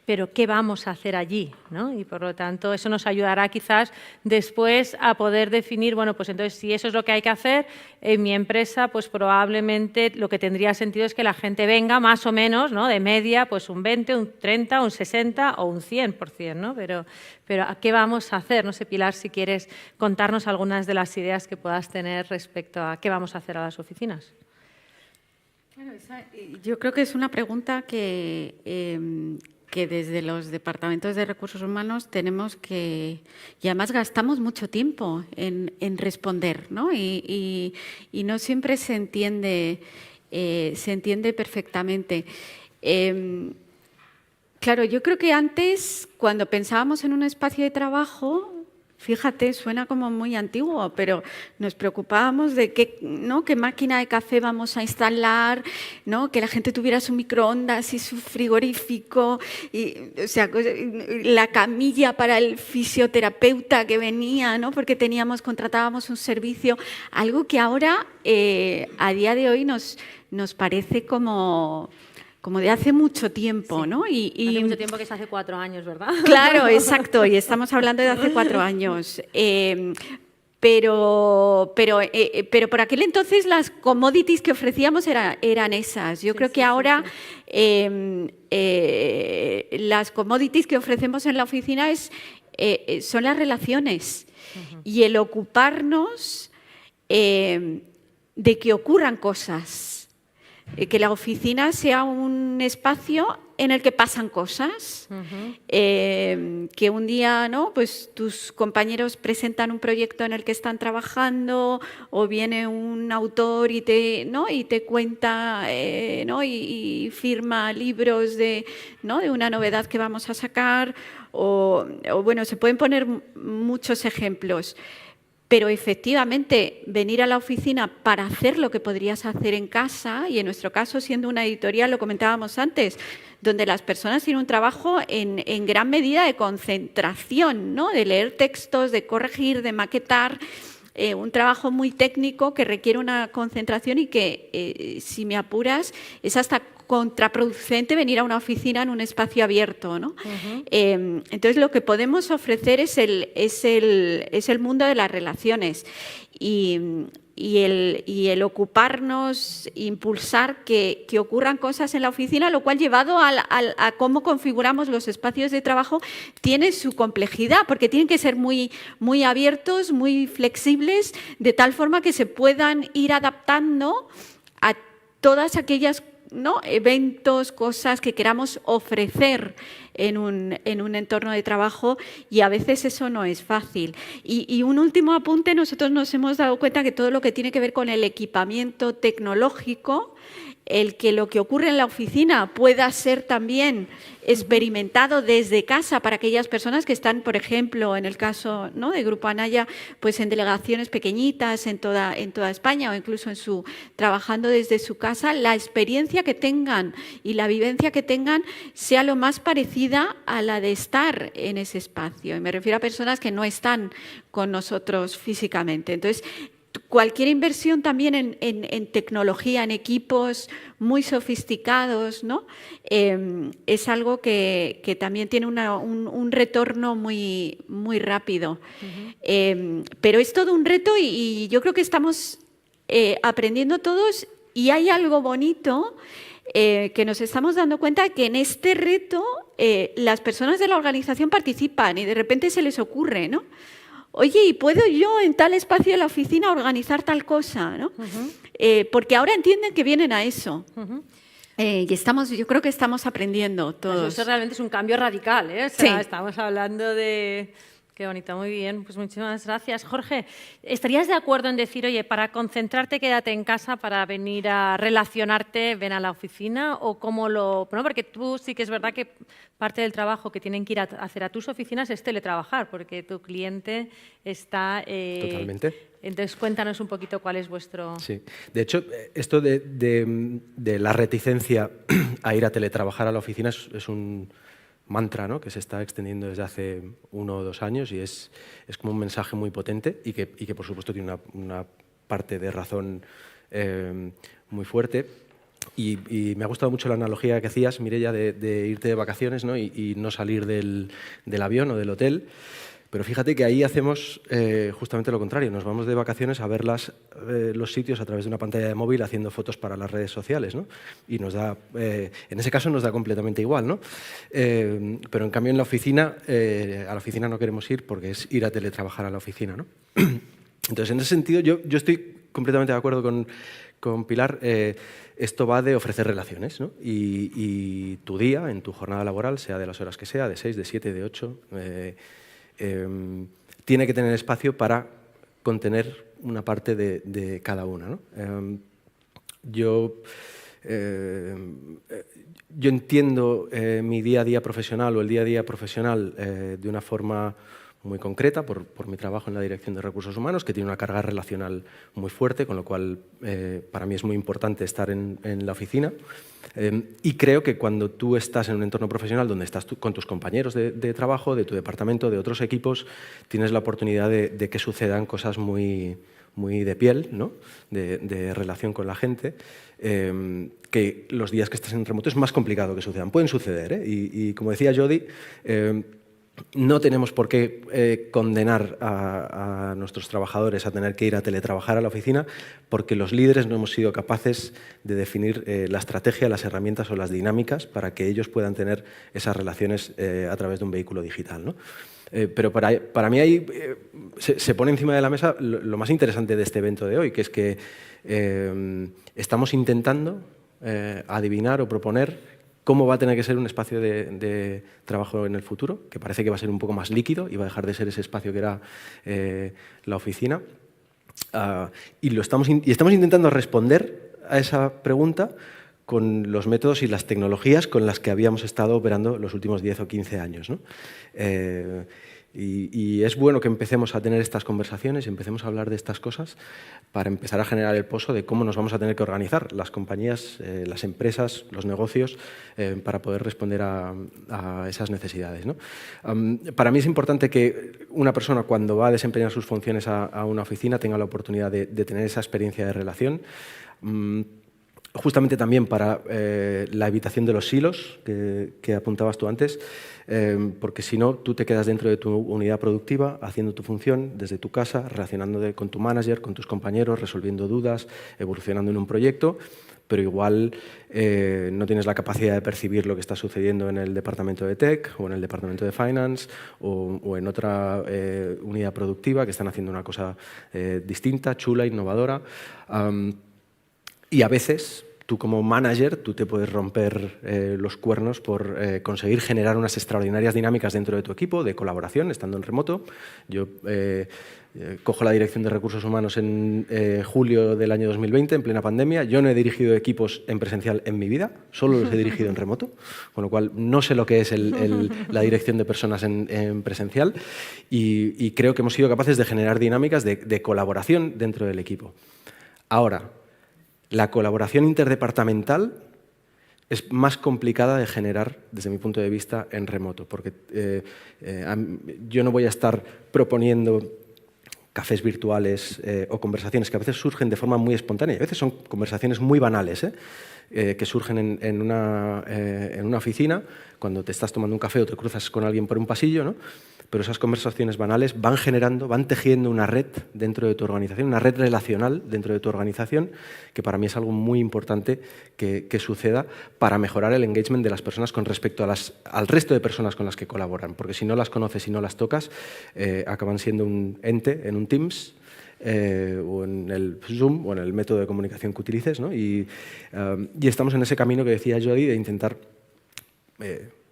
pero ¿qué vamos a hacer allí? ¿No? Y, por lo tanto, eso nos ayudará quizás después a poder definir, bueno, pues entonces, si eso es lo que hay que hacer, en mi empresa, pues probablemente lo que tendría sentido es que la gente venga más o menos, ¿no?, de media, pues un 20, un 30, un 60 o un 100%, ¿no? Pero ¿a qué vamos a hacer? No sé, Pilar, si quieres contarnos algunas de las ideas que puedas tener respecto a qué vamos a hacer a las oficinas. Bueno, yo creo que es una pregunta que desde los departamentos de recursos humanos tenemos que, y además gastamos mucho tiempo en responder, ¿no? Y no siempre se entiende perfectamente. Claro, yo creo que antes, cuando pensábamos en un espacio de trabajo, fíjate, suena como muy antiguo, pero nos preocupábamos de qué máquina de café vamos a instalar, ¿no?, que la gente tuviera su microondas y su frigorífico, y, o sea, la camilla para el fisioterapeuta que venía, ¿no?, porque contratábamos un servicio, algo que ahora, a día de hoy, nos parece como de hace mucho tiempo, sí, ¿no? Hace mucho tiempo, que es hace 4 años, ¿verdad? Claro, exacto, y estamos hablando de hace 4 años. Pero por aquel entonces las commodities que ofrecíamos eran esas. Yo creo que ahora las commodities que ofrecemos en la oficina son las relaciones y el ocuparnos de que ocurran cosas. Que la oficina sea un espacio en el que pasan cosas, que un día, ¿no?, pues tus compañeros presentan un proyecto en el que están trabajando, o viene un autor y te cuenta, ¿no?, y firma libros de una novedad que vamos a sacar, o bueno, se pueden poner muchos ejemplos. Pero efectivamente, venir a la oficina para hacer lo que podrías hacer en casa, y en nuestro caso, siendo una editorial, lo comentábamos antes, donde las personas tienen un trabajo en gran medida de concentración, ¿no?, de leer textos, de corregir, de maquetar, un trabajo muy técnico que requiere una concentración y que, si me apuras, es hasta contraproducente venir a una oficina en un espacio abierto, ¿no? Entonces, lo que podemos ofrecer es el mundo de las relaciones y el ocuparnos, impulsar que ocurran cosas en la oficina, lo cual, llevado a cómo configuramos los espacios de trabajo, tiene su complejidad, porque tienen que ser muy, muy abiertos, muy flexibles, de tal forma que se puedan ir adaptando a todas aquellas, ¿no?, eventos, cosas que queramos ofrecer en un entorno de trabajo, y a veces eso no es fácil. Y un último apunte: nosotros nos hemos dado cuenta que todo lo que tiene que ver con el equipamiento tecnológico, lo que ocurre en la oficina pueda ser también experimentado desde casa para aquellas personas que están, por ejemplo, en el caso, ¿no?, de Grupo Anaya, pues en delegaciones pequeñitas en toda España, o incluso trabajando desde su casa, la experiencia que tengan y la vivencia que tengan sea lo más parecida a la de estar en ese espacio. Y me refiero a personas que no están con nosotros físicamente. Entonces, cualquier inversión también en tecnología, en equipos muy sofisticados, ¿no? Es algo que también tiene un retorno muy, muy rápido. Pero es todo un reto y yo creo que estamos aprendiendo todos, y hay algo bonito que nos estamos dando cuenta, que en este reto las personas de la organización participan y de repente se les ocurre, ¿no? Oye, ¿y puedo yo en tal espacio de la oficina organizar tal cosa? ¿No? Porque ahora entienden que vienen a eso. Y yo creo que estamos aprendiendo todos. Eso realmente es un cambio radical, ¿eh? O sea, Sí. Estamos hablando de... Qué bonito, muy bien. Pues muchísimas gracias. Jorge, ¿estarías de acuerdo en decir, oye, para concentrarte quédate en casa, para venir a relacionarte, ven a la oficina? ¿O cómo lo...? ¿No? Porque tú sí que es verdad que parte del trabajo que tienen que ir a hacer a tus oficinas es teletrabajar, porque tu cliente está... Totalmente. Entonces, cuéntanos un poquito cuál es vuestro... Sí. De hecho, esto de la reticencia a ir a teletrabajar a la oficina es un mantra, ¿no?, que se está extendiendo desde hace 1 o 2 años y es como un mensaje muy potente y que por supuesto tiene una parte de razón muy fuerte. Y me ha gustado mucho la analogía que hacías, Mireia, de irte de vacaciones, ¿no?, y no salir del avión o del hotel. Pero fíjate que ahí hacemos justamente lo contrario, nos vamos de vacaciones a ver los sitios a través de una pantalla de móvil haciendo fotos para las redes sociales, ¿no? Y nos da, en ese caso nos da completamente igual, ¿no? Pero en cambio en la oficina, a la oficina no queremos ir porque es ir a teletrabajar a la oficina, ¿no? Entonces, en ese sentido, yo estoy completamente de acuerdo con Pilar. Esto va de ofrecer relaciones, ¿no? Y tu día, en tu jornada laboral, sea de las horas que sea, de 6, de 7, de 8... tiene que tener espacio para contener una parte de cada una, ¿no? Yo entiendo mi día a día profesional o el día a día profesional de una forma muy concreta por mi trabajo en la Dirección de Recursos Humanos, que tiene una carga relacional muy fuerte, con lo cual para mí es muy importante estar en la oficina. Y creo que cuando tú estás en un entorno profesional donde estás con tus compañeros de trabajo, de tu departamento, de otros equipos, tienes la oportunidad de que sucedan cosas muy de piel, ¿no?, de relación con la gente, que los días que estás en remoto es más complicado que sucedan. Pueden suceder, ¿eh? Y como decía Jody, no tenemos por qué condenar a nuestros trabajadores a tener que ir a teletrabajar a la oficina porque los líderes no hemos sido capaces de definir la estrategia, las herramientas o las dinámicas para que ellos puedan tener esas relaciones a través de un vehículo digital, ¿no? Pero para mí ahí se pone encima de la mesa lo más interesante de este evento de hoy, que es que estamos intentando adivinar o proponer cómo va a tener que ser un espacio de trabajo en el futuro, que parece que va a ser un poco más líquido y va a dejar de ser ese espacio que era la oficina. Y estamos intentando responder a esa pregunta con los métodos y las tecnologías con las que habíamos estado operando los últimos 10 o 15 años, ¿no? Y es bueno que empecemos a tener estas conversaciones y empecemos a hablar de estas cosas para empezar a generar el pozo de cómo nos vamos a tener que organizar las compañías, las empresas, los negocios, para poder responder a esas necesidades, ¿no? Para mí es importante que una persona, cuando va a desempeñar sus funciones a una oficina, tenga la oportunidad de tener esa experiencia de relación. Justamente también para la evitación de los silos que apuntabas tú antes, porque si no, tú te quedas dentro de tu unidad productiva, haciendo tu función desde tu casa, relacionándote con tu manager, con tus compañeros, resolviendo dudas, evolucionando en un proyecto, pero igual no tienes la capacidad de percibir lo que está sucediendo en el departamento de Tech o en el departamento de Finance o en otra unidad productiva que están haciendo una cosa distinta, chula, innovadora. Y a veces, tú como manager, tú te puedes romper los cuernos por conseguir generar unas extraordinarias dinámicas dentro de tu equipo, de colaboración, estando en remoto. Yo cojo la Dirección de Recursos Humanos en julio del año 2020, en plena pandemia. Yo no he dirigido equipos en presencial en mi vida, solo los he dirigido en remoto, con lo cual no sé lo que es la dirección de personas en presencial y creo que hemos sido capaces de generar dinámicas de colaboración dentro del equipo. Ahora, la colaboración interdepartamental es más complicada de generar, desde mi punto de vista, en remoto, porque yo no voy a estar proponiendo cafés virtuales o conversaciones que a veces surgen de forma muy espontánea. A veces son conversaciones muy banales, que surgen en una oficina, cuando te estás tomando un café o te cruzas con alguien por un pasillo, ¿no? Pero esas conversaciones banales van generando, van tejiendo una red dentro de tu organización, una red relacional dentro de tu organización, que para mí es algo muy importante que suceda para mejorar el engagement de las personas con respecto al resto de personas con las que colaboran, porque si no las conoces y no las tocas, acaban siendo un ente en un Teams, o en el Zoom o en el método de comunicación que utilices, ¿no? Y estamos en ese camino que decía Jody de intentar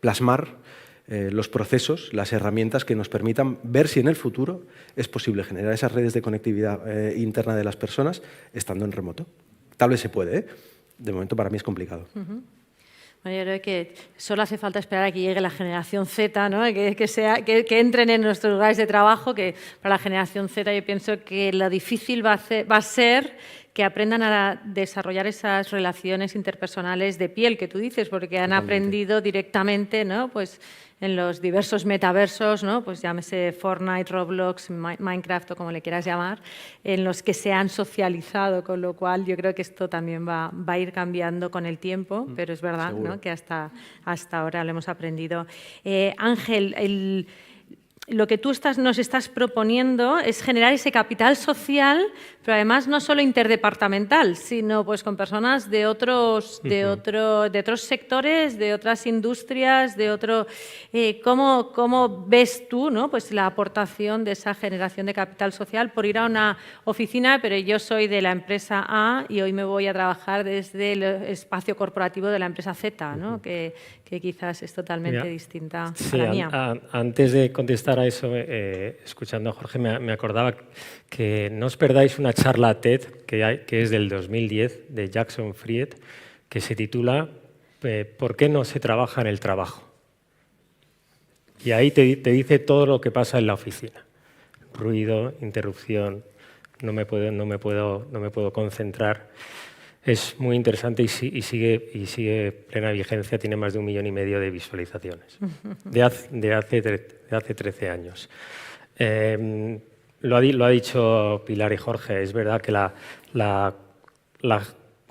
plasmar los procesos, las herramientas que nos permitan ver si en el futuro es posible generar esas redes de conectividad interna de las personas estando en remoto. Tal vez se puede, ¿eh? De momento para mí es complicado. Bueno, yo creo que solo hace falta esperar a que llegue la generación Z, ¿no? que entren en nuestros lugares de trabajo, que para la generación Z yo pienso que lo difícil va a ser que aprendan a desarrollar esas relaciones interpersonales de piel que tú dices, porque han aprendido directamente, ¿no? Pues en los diversos metaversos, ¿no? Pues llámese Fortnite, Roblox, Minecraft o como le quieras llamar, en los que se han socializado, con lo cual yo creo que esto también va a ir cambiando con el tiempo, pero es verdad, ¿no? Que hasta ahora lo hemos aprendido. Ángel, lo que tú nos estás proponiendo es generar ese capital social, pero además no solo interdepartamental, sino pues con personas de otros sectores, de otras industrias, ¿cómo ves tú, ¿no? Pues la aportación de esa generación de capital social por ir a una oficina, pero yo soy de la empresa A y hoy me voy a trabajar desde el espacio corporativo de la empresa Z, ¿no? Que quizás es totalmente distinta a la mía. Antes de contestar a eso, escuchando a Jorge, me acordaba que no os perdáis una charla TED que es del 2010 de Jackson Fried, que se titula ¿Por qué no se trabaja en el trabajo? Y ahí te dice todo lo que pasa en la oficina. Ruido, interrupción, no me puedo concentrar. Es muy interesante y sigue plena vigencia, tiene más de 1,5 millones de visualizaciones, de hace 13 años. Lo ha dicho Pilar y Jorge, es verdad que la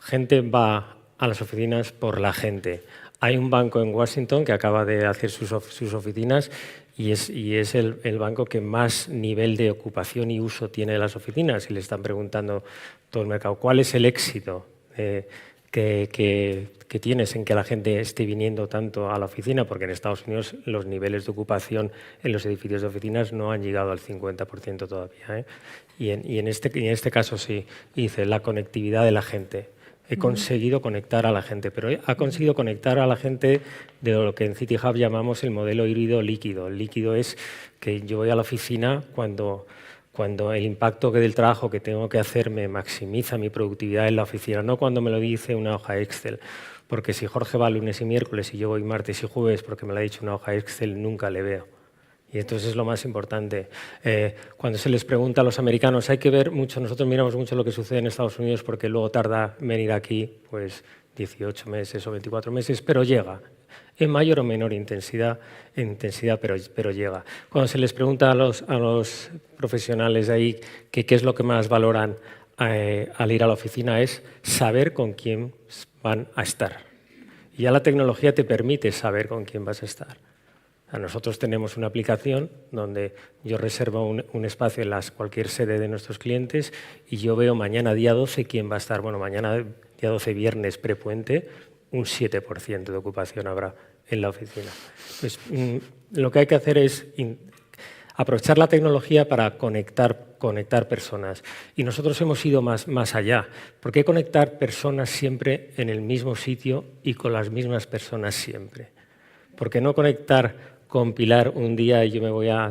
gente va a las oficinas por la gente. Hay un banco en Washington que acaba de hacer sus oficinas y es el banco que más nivel de ocupación y uso tiene de las oficinas, y le están preguntando todo el mercado, ¿cuál es el éxito que tienes en que la gente esté viniendo tanto a la oficina? Porque en Estados Unidos los niveles de ocupación en los edificios de oficinas no han llegado al 50% todavía, ¿eh? Y en este caso sí, dice la conectividad de la gente. He conseguido conectar a la gente, pero ha conseguido conectar a la gente de lo que en City Hub llamamos el modelo híbrido líquido. El líquido es que yo voy a la oficina cuando el impacto del trabajo que tengo que hacer me maximiza mi productividad en la oficina, no cuando me lo dice una hoja Excel. Porque si Jorge va lunes y miércoles y yo voy martes y jueves porque me lo ha dicho una hoja Excel, nunca le veo. Y entonces es lo más importante. Cuando se les pregunta a los americanos, hay que ver mucho, nosotros miramos mucho lo que sucede en Estados Unidos porque luego tarda en venir aquí pues 18 meses o 24 meses, pero llega. En mayor o menor intensidad, pero llega. Cuando se les pregunta a los profesionales de ahí qué es lo que más valoran al ir a la oficina, es saber con quién van a estar. Y ya la tecnología te permite saber con quién vas a estar. Nosotros tenemos una aplicación donde yo reservo un espacio en cualquier sede de nuestros clientes y yo veo mañana día 12 quién va a estar. Bueno, mañana día 12, viernes prepuente, un 7% de ocupación habrá en la oficina. Pues, lo que hay que hacer es aprovechar la tecnología para conectar personas. Y nosotros hemos ido más allá. ¿Por qué conectar personas siempre en el mismo sitio y con las mismas personas siempre? ¿Por qué no conectar con Pilar un día y yo me voy a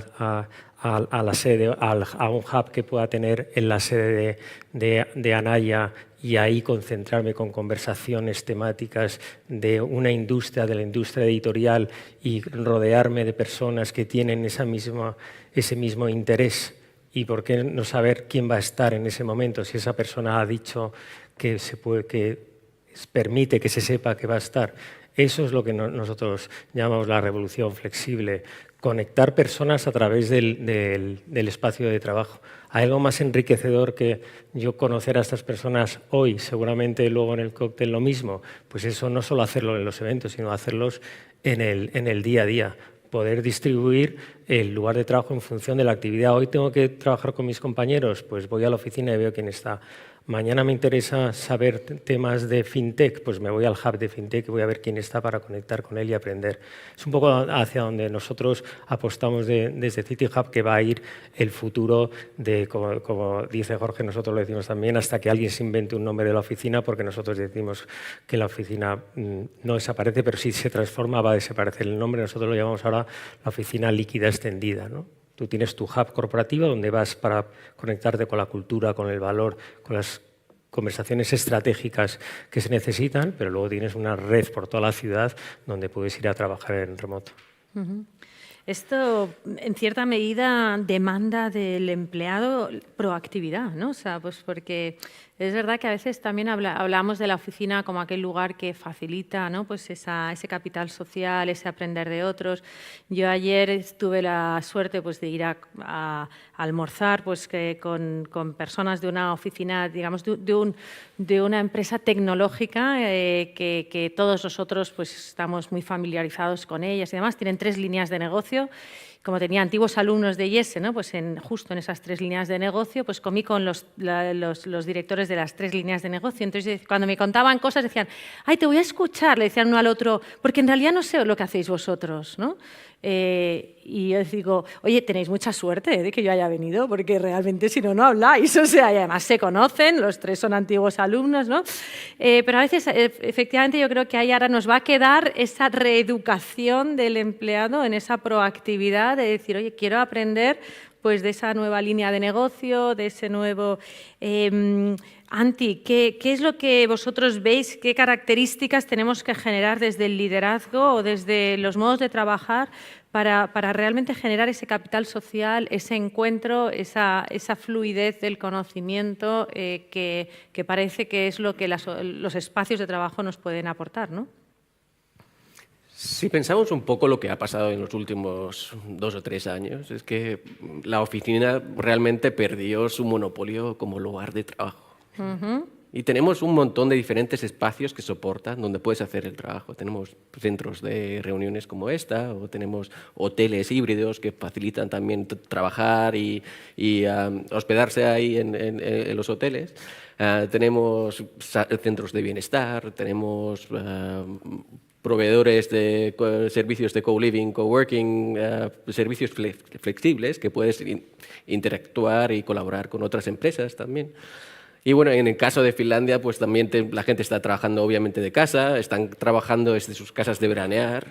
la sede, a un hub que pueda tener en la sede de Anaya y ahí concentrarme con conversaciones temáticas de la industria editorial y rodearme de personas que tienen ese mismo interés? ¿Y por qué no saber quién va a estar en ese momento? Si esa persona ha dicho que permite que se sepa que va a estar. Eso es lo que nosotros llamamos la revolución flexible, conectar personas a través del espacio de trabajo. ¿Hay algo más enriquecedor que yo conocer a estas personas hoy, seguramente luego en el cóctel lo mismo? Pues eso, no solo hacerlo en los eventos, sino hacerlos en el día a día. Poder distribuir el lugar de trabajo en función de la actividad. Hoy tengo que trabajar con mis compañeros, pues voy a la oficina y veo quién está. Mañana me interesa saber temas de fintech, pues me voy al hub de fintech y voy a ver quién está para conectar con él y aprender. Es un poco hacia donde nosotros apostamos desde City Hub, que va a ir el futuro de, como dice Jorge, nosotros lo decimos también, hasta que alguien se invente un nombre de la oficina, porque nosotros decimos que la oficina no desaparece, pero si se transforma va a desaparecer el nombre. Nosotros lo llamamos ahora la oficina líquida extendida, ¿no? Tú tienes tu hub corporativo donde vas para conectarte con la cultura, con el valor, con las conversaciones estratégicas que se necesitan, pero luego tienes una red por toda la ciudad donde puedes ir a trabajar en remoto. Esto, en cierta medida, demanda del empleado proactividad, ¿no? O sea, pues porque es verdad que a veces también hablamos de la oficina como aquel lugar que facilita, ¿no? Pues ese capital social, ese aprender de otros. Yo ayer tuve la suerte, pues, de ir a almorzar, pues, con personas de una oficina, digamos, de una empresa tecnológica que todos nosotros, pues, estamos muy familiarizados con ellas y demás. Tienen 3 líneas de negocio. Como tenía antiguos alumnos de IESE, ¿no? Pues justo en esas 3 líneas de negocio, pues comí con los directores de las 3 líneas de negocio. Entonces, cuando me contaban cosas, decían, ¡ay, te voy a escuchar! Le decían uno al otro, porque en realidad no sé lo que hacéis vosotros, ¿no? Y yo les digo, oye, tenéis mucha suerte de que yo haya venido, porque realmente si no, no habláis. O sea, y además se conocen, los 3 son antiguos alumnos, ¿no? Pero a veces, efectivamente, yo creo que ahí ahora nos va a quedar esa reeducación del empleado en esa proactividad de decir, oye, quiero aprender pues de esa nueva línea de negocio, de ese nuevo... Anti, ¿qué es lo que vosotros veis? ¿Qué características tenemos que generar desde el liderazgo o desde los modos de trabajar para realmente generar ese capital social, ese encuentro, esa fluidez del conocimiento que parece que es lo que los espacios de trabajo nos pueden aportar, ¿no? Si pensamos un poco lo que ha pasado en los últimos 2 o 3 años, es que la oficina realmente perdió su monopolio como lugar de trabajo. Y tenemos un montón de diferentes espacios que soportan donde puedes hacer el trabajo. Tenemos centros de reuniones como esta, o tenemos hoteles híbridos que facilitan también trabajar y hospedarse ahí en los hoteles. Tenemos centros de bienestar, tenemos proveedores de servicios de co-living, co-working, servicios flexibles que puedes interactuar y colaborar con otras empresas también. Y bueno, en el caso de Finlandia, pues también la gente está trabajando obviamente de casa, están trabajando desde sus casas de veranear.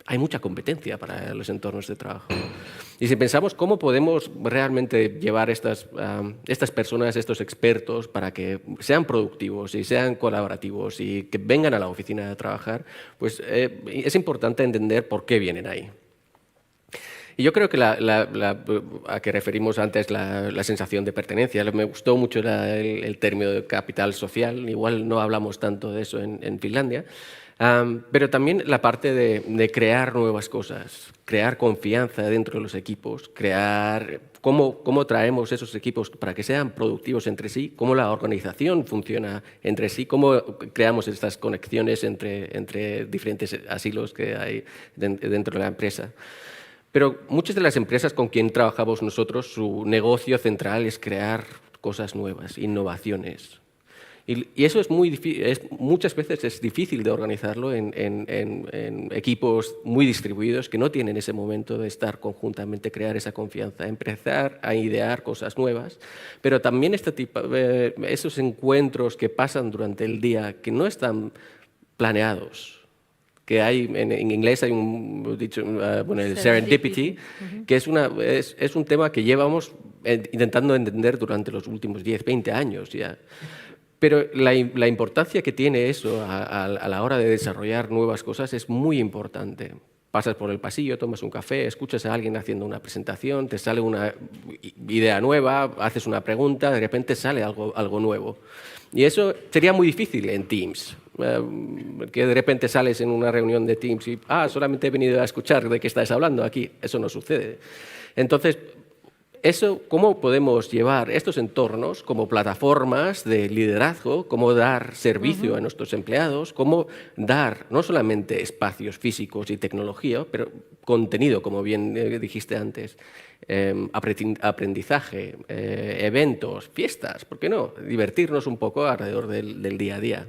Hay mucha competencia para los entornos de trabajo. Y si pensamos cómo podemos realmente llevar estas personas, estos expertos, para que sean productivos y sean colaborativos y que vengan a la oficina a trabajar, pues es importante entender por qué vienen ahí. Y yo creo que a que referimos antes la sensación de pertenencia, me gustó mucho el término de capital social, igual no hablamos tanto de eso en Finlandia, pero también la parte de crear nuevas cosas, crear confianza dentro de los equipos, crear cómo traemos esos equipos para que sean productivos entre sí, cómo la organización funciona entre sí, cómo creamos estas conexiones entre diferentes asilos que hay dentro de la empresa. Pero muchas de las empresas con quien trabajamos nosotros, su negocio central es crear cosas nuevas, innovaciones. Y eso es muy difícil, muchas veces es difícil de organizarlo en equipos muy distribuidos que no tienen ese momento de estar conjuntamente, crear esa confianza, empezar a idear cosas nuevas. Pero también esos encuentros que pasan durante el día que no están planeados. Que hay, en inglés hay un dicho, el serendipity, que es un tema que llevamos intentando entender durante los últimos 10, 20 años ya. Pero la importancia que tiene eso a la hora de desarrollar nuevas cosas es muy importante. Pasas por el pasillo, tomas un café, escuchas a alguien haciendo una presentación, te sale una idea nueva, haces una pregunta, de repente sale algo nuevo. Y eso sería muy difícil en Teams. que de repente sales en una reunión de Teams y solamente he venido a escuchar de qué estáis hablando aquí. Eso no sucede. Entonces, ¿cómo podemos llevar estos entornos como plataformas de liderazgo, cómo dar servicio a nuestros empleados, cómo dar no solamente espacios físicos y tecnología, pero contenido, como bien dijiste antes, aprendizaje, eventos, fiestas, ¿por qué no? Divertirnos un poco alrededor del día a día.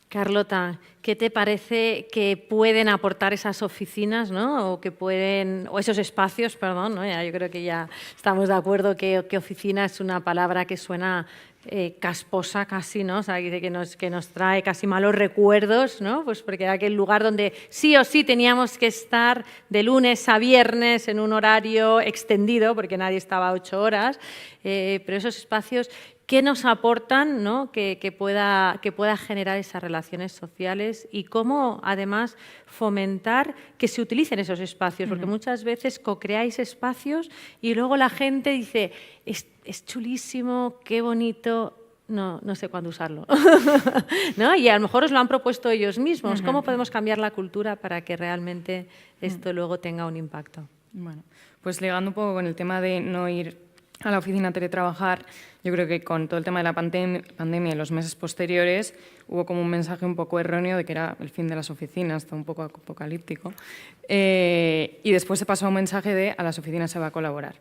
Carlota, ¿qué te parece que pueden aportar esas oficinas, ¿no? o esos espacios, perdón, ¿no? Yo creo que ya estamos de acuerdo que oficina es una palabra que suena casposa casi, ¿no? O sea, que nos trae casi malos recuerdos, ¿no? Pues porque era aquel lugar donde sí o sí teníamos que estar de lunes a viernes en un horario extendido, porque nadie estaba 8 horas, pero esos espacios, ¿qué nos aportan, ¿no? que pueda generar esas relaciones sociales y cómo, además, fomentar que se utilicen esos espacios? Porque muchas veces co-creáis espacios y luego la gente dice, es chulísimo, qué bonito, no sé cuándo usarlo. ¿No? Y a lo mejor os lo han propuesto ellos mismos. ¿Cómo podemos cambiar la cultura para que realmente esto luego tenga un impacto? Bueno, pues ligando un poco con el tema de no ir a la oficina a teletrabajar, yo creo que con todo el tema de la pandemia en los meses posteriores hubo como un mensaje un poco erróneo de que era el fin de las oficinas, todo un poco apocalíptico, y después se pasó a un mensaje de a las oficinas se va a colaborar.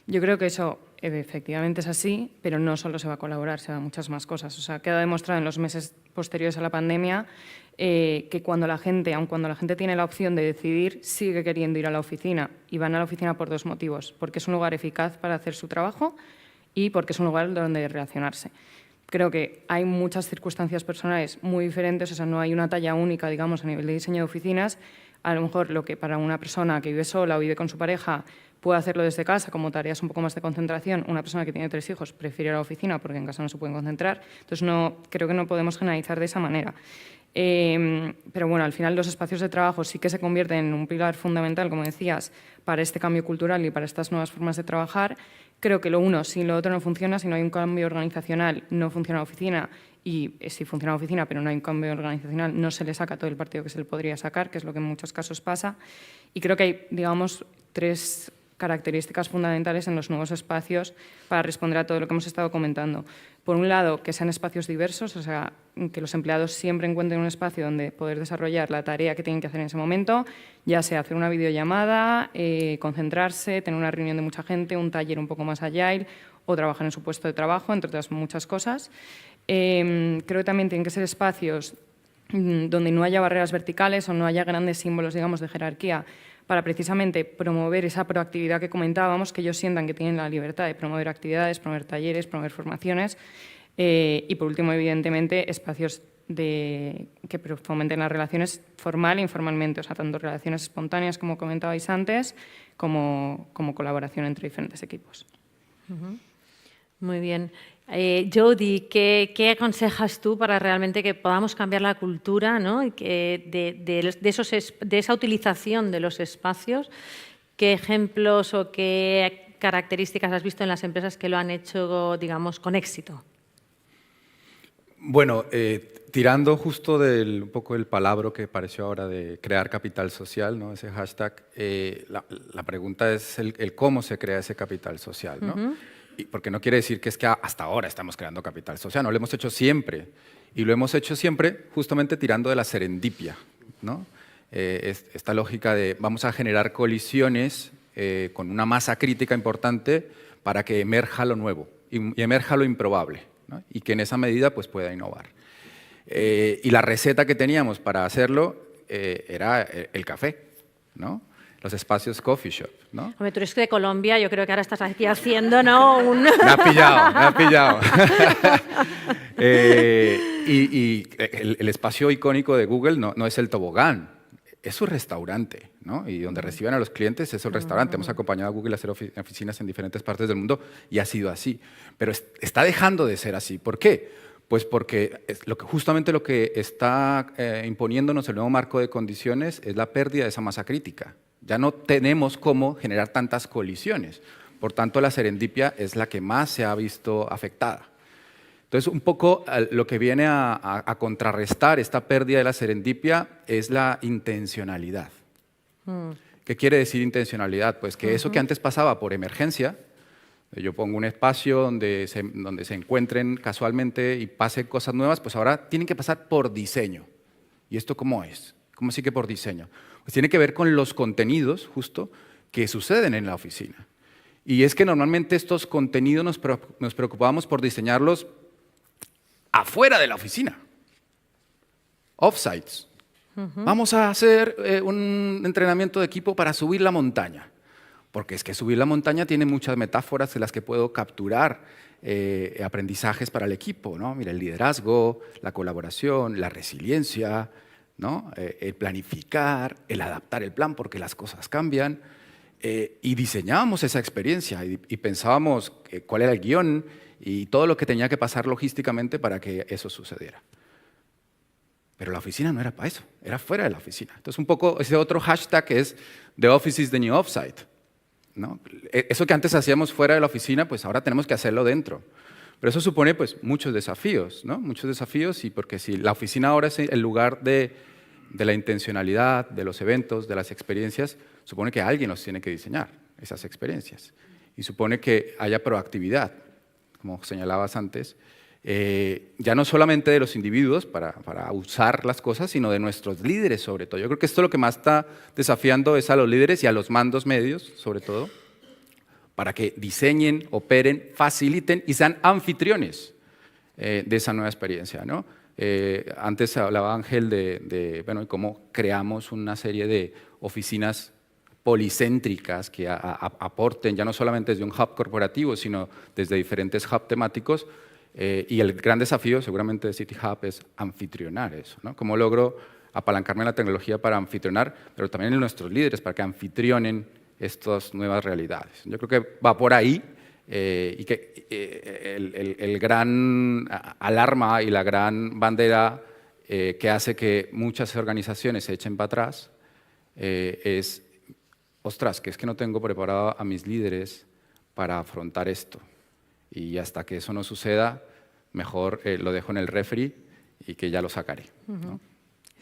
Yo creo que eso efectivamente es así, pero no solo se va a colaborar, se va a muchas más cosas. O sea, queda demostrado en los meses posteriores a la pandemia que aun cuando la gente tiene la opción de decidir, sigue queriendo ir a la oficina. Y van a la oficina por 2 motivos. Porque es un lugar eficaz para hacer su trabajo y porque es un lugar donde relacionarse. Creo que hay muchas circunstancias personales muy diferentes, o sea, no hay una talla única, digamos, a nivel de diseño de oficinas. A lo mejor lo que para una persona que vive sola o vive con su pareja puede hacerlo desde casa como tareas un poco más de concentración. Una persona que tiene 3 hijos prefiere ir a la oficina porque en casa no se pueden concentrar. Entonces, creo que no podemos generalizar de esa manera. Pero bueno, al final los espacios de trabajo sí que se convierten en un pilar fundamental, como decías, para este cambio cultural y para estas nuevas formas de trabajar. Creo que lo uno sin lo otro no funciona. Si no hay un cambio organizacional, no funciona la oficina. Y si funciona la oficina, pero no hay un cambio organizacional, no se le saca todo el partido que se le podría sacar, que es lo que en muchos casos pasa. Y creo que hay, digamos, 3 características fundamentales en los nuevos espacios para responder a todo lo que hemos estado comentando. Por un lado, que sean espacios diversos, o sea, que los empleados siempre encuentren un espacio donde poder desarrollar la tarea que tienen que hacer en ese momento, ya sea hacer una videollamada, concentrarse, tener una reunión de mucha gente, un taller un poco más agile o trabajar en su puesto de trabajo, entre otras muchas cosas. Creo que también tienen que ser espacios donde no haya barreras verticales o no haya grandes símbolos, digamos, de jerarquía, para precisamente promover esa proactividad que comentábamos, que ellos sientan que tienen la libertad de promover actividades, promover talleres, promover formaciones y, por último, evidentemente, espacios que fomenten las relaciones formal e informalmente, o sea, tanto relaciones espontáneas, como comentabais antes, como colaboración entre diferentes equipos. Muy bien. Jody, ¿qué aconsejas tú para realmente que podamos cambiar la cultura, ¿no? Y que de esa utilización de los espacios? ¿Qué ejemplos o qué características has visto en las empresas que lo han hecho, digamos, con éxito? Bueno, tirando justo un poco el palabra que apareció ahora de crear capital social, ¿no? Ese hashtag, la pregunta es el cómo se crea ese capital social, ¿no? Porque no quiere decir que es que hasta ahora estamos creando capital social, no lo hemos hecho siempre. Y lo hemos hecho siempre justamente tirando de la serendipia, ¿no? Esta lógica de vamos a generar colisiones con una masa crítica importante para que emerja lo nuevo y emerja lo improbable, ¿no? Y que en esa medida pues, pueda innovar. Y la receta que teníamos para hacerlo era el café, ¿no? Los espacios coffee shop, ¿no? Hombre, tú eres de Colombia, yo creo que ahora estás aquí haciendo, ¿no? Me ha pillado. Y el espacio icónico de Google no es el tobogán, es su restaurante, ¿no? Y donde reciben a los clientes es el restaurante. Hemos acompañado a Google a hacer oficinas en diferentes partes del mundo y ha sido así. Pero está dejando de ser así. ¿Por qué? Pues porque justamente lo que está imponiéndonos el nuevo marco de condiciones es la pérdida de esa masa crítica. Ya no tenemos cómo generar tantas colisiones. Por tanto, la serendipia es la que más se ha visto afectada. Entonces, un poco lo que viene a contrarrestar esta pérdida de la serendipia es la intencionalidad. ¿Qué quiere decir intencionalidad? Pues que eso que antes pasaba por emergencia, yo pongo un espacio donde se encuentren casualmente y pasen cosas nuevas, pues ahora tienen que pasar por diseño. ¿Y esto cómo es? ¿Cómo así que por diseño? Pues tiene que ver con los contenidos, justo, que suceden en la oficina. Y es que normalmente estos contenidos nos preocupábamos por diseñarlos afuera de la oficina, offsites. Vamos a hacer un entrenamiento de equipo para subir la montaña, porque es que subir la montaña tiene muchas metáforas de las que puedo capturar aprendizajes para el equipo, ¿no? Mira, el liderazgo, la colaboración, la resiliencia, ¿no? El planificar, el adaptar el plan porque las cosas cambian. Y diseñábamos esa experiencia y pensábamos cuál era el guión y todo lo que tenía que pasar logísticamente para que eso sucediera. Pero la oficina no era para eso, era fuera de la oficina. Entonces, un poco ese otro hashtag es The Office is the New Offsite, ¿no? Eso que antes hacíamos fuera de la oficina, pues ahora tenemos que hacerlo dentro. Pero eso supone pues, muchos desafíos, ¿no? Muchos desafíos, y porque si la oficina ahora es el lugar de la intencionalidad, de los eventos, de las experiencias, supone que alguien los tiene que diseñar, esas experiencias. Y supone que haya proactividad, como señalabas antes, ya no solamente de los individuos para usar las cosas, sino de nuestros líderes sobre todo. Yo creo que esto lo que más está desafiando es a los líderes y a los mandos medios, sobre todo, para que diseñen, operen, faciliten y sean anfitriones de esa nueva experiencia, ¿no? Antes hablaba Ángel de cómo creamos una serie de oficinas policéntricas que aporten ya no solamente desde un hub corporativo, sino desde diferentes hubs temáticos. Y el gran desafío seguramente de City Hub es anfitrionar eso, ¿no? Cómo logro apalancarme en la tecnología para anfitrionar, pero también en nuestros líderes para que anfitrionen estas nuevas realidades. Yo creo que va por ahí y que el gran alarma y la gran bandera que hace que muchas organizaciones se echen para atrás es, ostras, que es que no tengo preparado a mis líderes para afrontar esto. Y hasta que eso no suceda, mejor lo dejo en el refri y que ya lo sacaré, ¿no?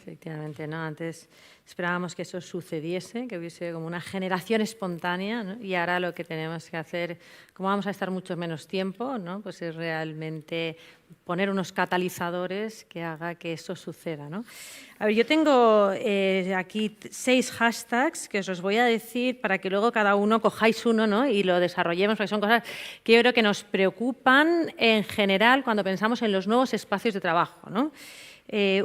Efectivamente, ¿no? Antes esperábamos que eso sucediese, que hubiese como una generación espontánea, ¿no? Y ahora lo que tenemos que hacer, como vamos a estar mucho menos tiempo, ¿no? Pues es realmente poner unos catalizadores que haga que eso suceda, ¿no? A ver, yo tengo aquí 6 hashtags que os los voy a decir para que luego cada uno cojáis uno, ¿no? Y lo desarrollemos, porque son cosas que yo creo que nos preocupan en general cuando pensamos en los nuevos espacios de trabajo, ¿no?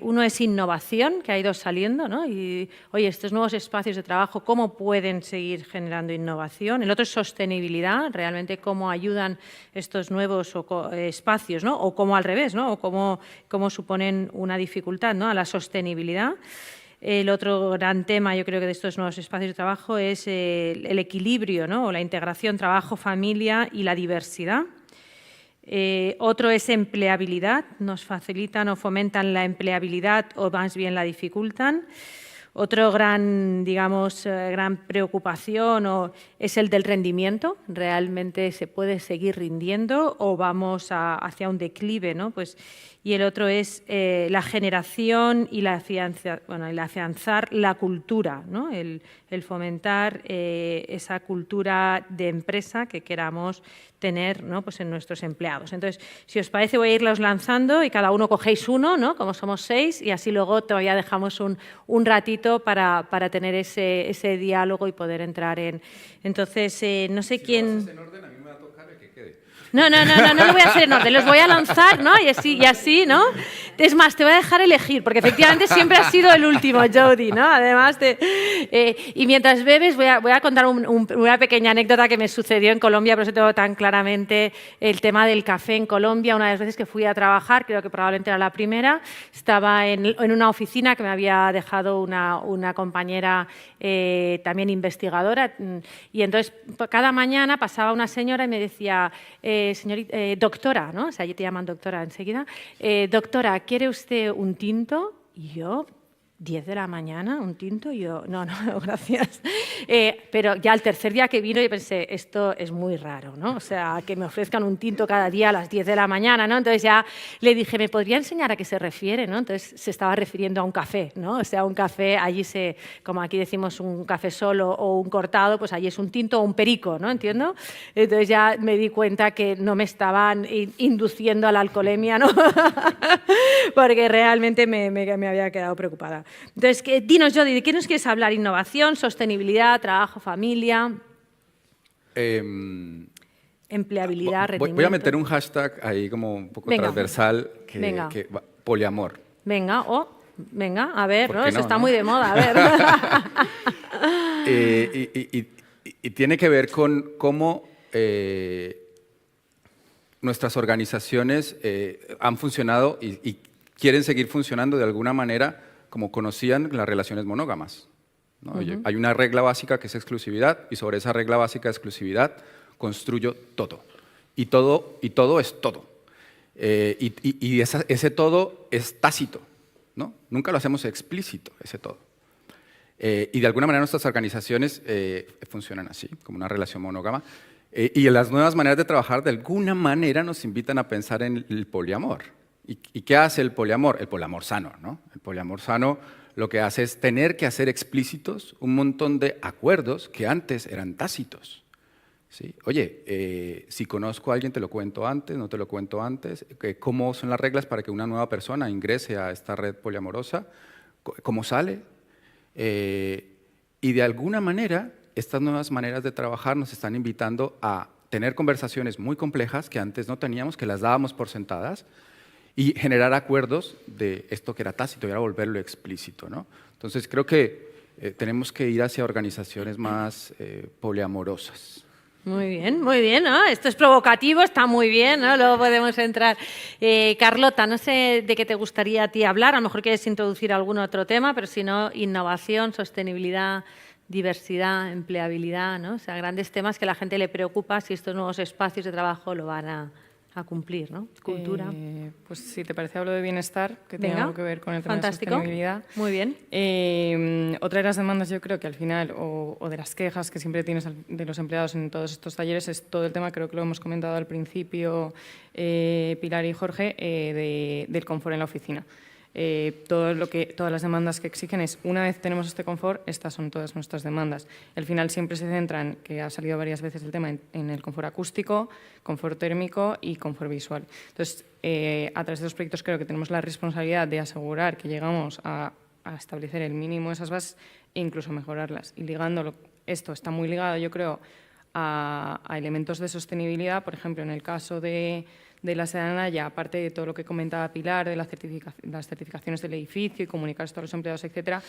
Uno es innovación, que ha ido saliendo, ¿no? Y, oye, estos nuevos espacios de trabajo, ¿cómo pueden seguir generando innovación? El otro es sostenibilidad, realmente cómo ayudan estos nuevos espacios, ¿no? O cómo al revés, ¿no? O cómo suponen una dificultad, ¿no? A la sostenibilidad. El otro gran tema, yo creo que de estos nuevos espacios de trabajo es el equilibrio, ¿no? O la integración trabajo-familia y la diversidad. Otro es empleabilidad, nos facilitan o fomentan la empleabilidad o más bien la dificultan. Otro gran, digamos, gran preocupación es el del rendimiento. ¿Realmente se puede seguir rindiendo o vamos hacia un declive, ¿no? Pues, y el otro es la generación y el afianzar la cultura, ¿no? El fomentar esa cultura de empresa que queramos tener, ¿no? Pues en nuestros empleados. Entonces, si os parece, voy a irlos lanzando y cada uno cogéis uno, ¿no? Como somos 6, y así luego todavía dejamos un ratito para tener ese diálogo y poder entrar en... Entonces, no sé quién... Si lo haces en orden, a mí me va a tocar el que quede. No lo voy a hacer en orden, los voy a lanzar, ¿no? Y así, ¿no? Es más, te voy a dejar elegir, porque efectivamente siempre has sido el último, Jody, ¿no? Además, y mientras bebes voy a contar una pequeña anécdota que me sucedió en Colombia, por eso tengo tan claramente el tema del café en Colombia. Una de las veces que fui a trabajar, creo que probablemente era la primera, estaba en una oficina que me había dejado una compañera también investigadora, y entonces cada mañana pasaba una señora y me decía, señorita, doctora, ¿no? O sea, te llaman doctora enseguida. Doctora, ¿quiere usted un tinto? Y yo, ¿10 de la mañana? ¿Un tinto? Yo, no, gracias. Pero ya el tercer día que vino yo pensé, esto es muy raro, ¿no? O sea, que me ofrezcan un tinto cada día a las 10 de la mañana, ¿no? Entonces ya le dije, ¿me podría enseñar a qué se refiere, ¿no? Entonces se estaba refiriendo a un café, ¿no? O sea, un café, allí como aquí decimos un café solo o un cortado, pues allí es un tinto o un perico, ¿no? ¿Entiendo? Entonces ya me di cuenta que no me estaban induciendo a la alcoholemia, ¿no? Porque realmente me había quedado preocupada. Entonces, dinos, Jodi, ¿de qué nos quieres hablar? ¿Innovación, sostenibilidad, trabajo, familia? Empleabilidad, rendimiento. Voy a meter un hashtag ahí como un poco transversal, poliamor. Venga, a ver, ¿no? Eso no, está ¿no? muy de moda, a ver. Y tiene que ver con cómo nuestras organizaciones han funcionado y quieren seguir funcionando de alguna manera como conocían las relaciones monógamas, ¿no? Hay una regla básica que es exclusividad y sobre esa regla básica de exclusividad construyo todo. Y todo es todo. Y ese todo es tácito, ¿no? Nunca lo hacemos explícito, ese todo. Y de alguna manera nuestras organizaciones funcionan así, como una relación monógama. Y las nuevas maneras de trabajar de alguna manera nos invitan a pensar en el poliamor. ¿Y qué hace el poliamor? El poliamor sano, ¿no? El poliamor sano lo que hace es tener que hacer explícitos un montón de acuerdos que antes eran tácitos. ¿Sí? Oye, si conozco a alguien, te lo cuento antes, no te lo cuento antes. ¿Cómo son las reglas para que una nueva persona ingrese a esta red poliamorosa? ¿Cómo sale? Y de alguna manera, estas nuevas maneras de trabajar nos están invitando a tener conversaciones muy complejas que antes no teníamos, que las dábamos por sentadas, y generar acuerdos de esto que era tácito y ahora volverlo explícito, ¿no? Entonces, creo que tenemos que ir hacia organizaciones más poliamorosas. Muy bien, ¿no? Esto es provocativo, está muy bien, ¿no? Luego podemos entrar. Carlota, no sé de qué te gustaría a ti hablar, a lo mejor quieres introducir algún otro tema, pero si no, innovación, sostenibilidad, diversidad, empleabilidad, ¿no? O sea, grandes temas que a la gente le preocupa si estos nuevos espacios de trabajo lo van a cumplir, ¿no? Cultura. Pues si te parece, hablo de bienestar, que tiene algo que ver con el tema de sostenibilidad. Muy bien. Otra de las demandas, yo creo que al final, o de las quejas que siempre tienes de los empleados en todos estos talleres, es todo el tema, creo que lo hemos comentado al principio Pilar y Jorge, del confort en la oficina. Todas las demandas que exigen es, una vez tenemos este confort, estas son todas nuestras demandas. Al final siempre se centran, que ha salido varias veces el tema, en el confort acústico, confort térmico y confort visual. Entonces, a través de los proyectos creo que tenemos la responsabilidad de asegurar que llegamos a establecer el mínimo de esas bases e incluso mejorarlas. Y ligándolo, esto está muy ligado, yo creo, a elementos de sostenibilidad. Por ejemplo, en el caso de la sede de Anaya, aparte de todo lo que comentaba Pilar, de las certificaciones del edificio y comunicar esto a los empleados, etcétera,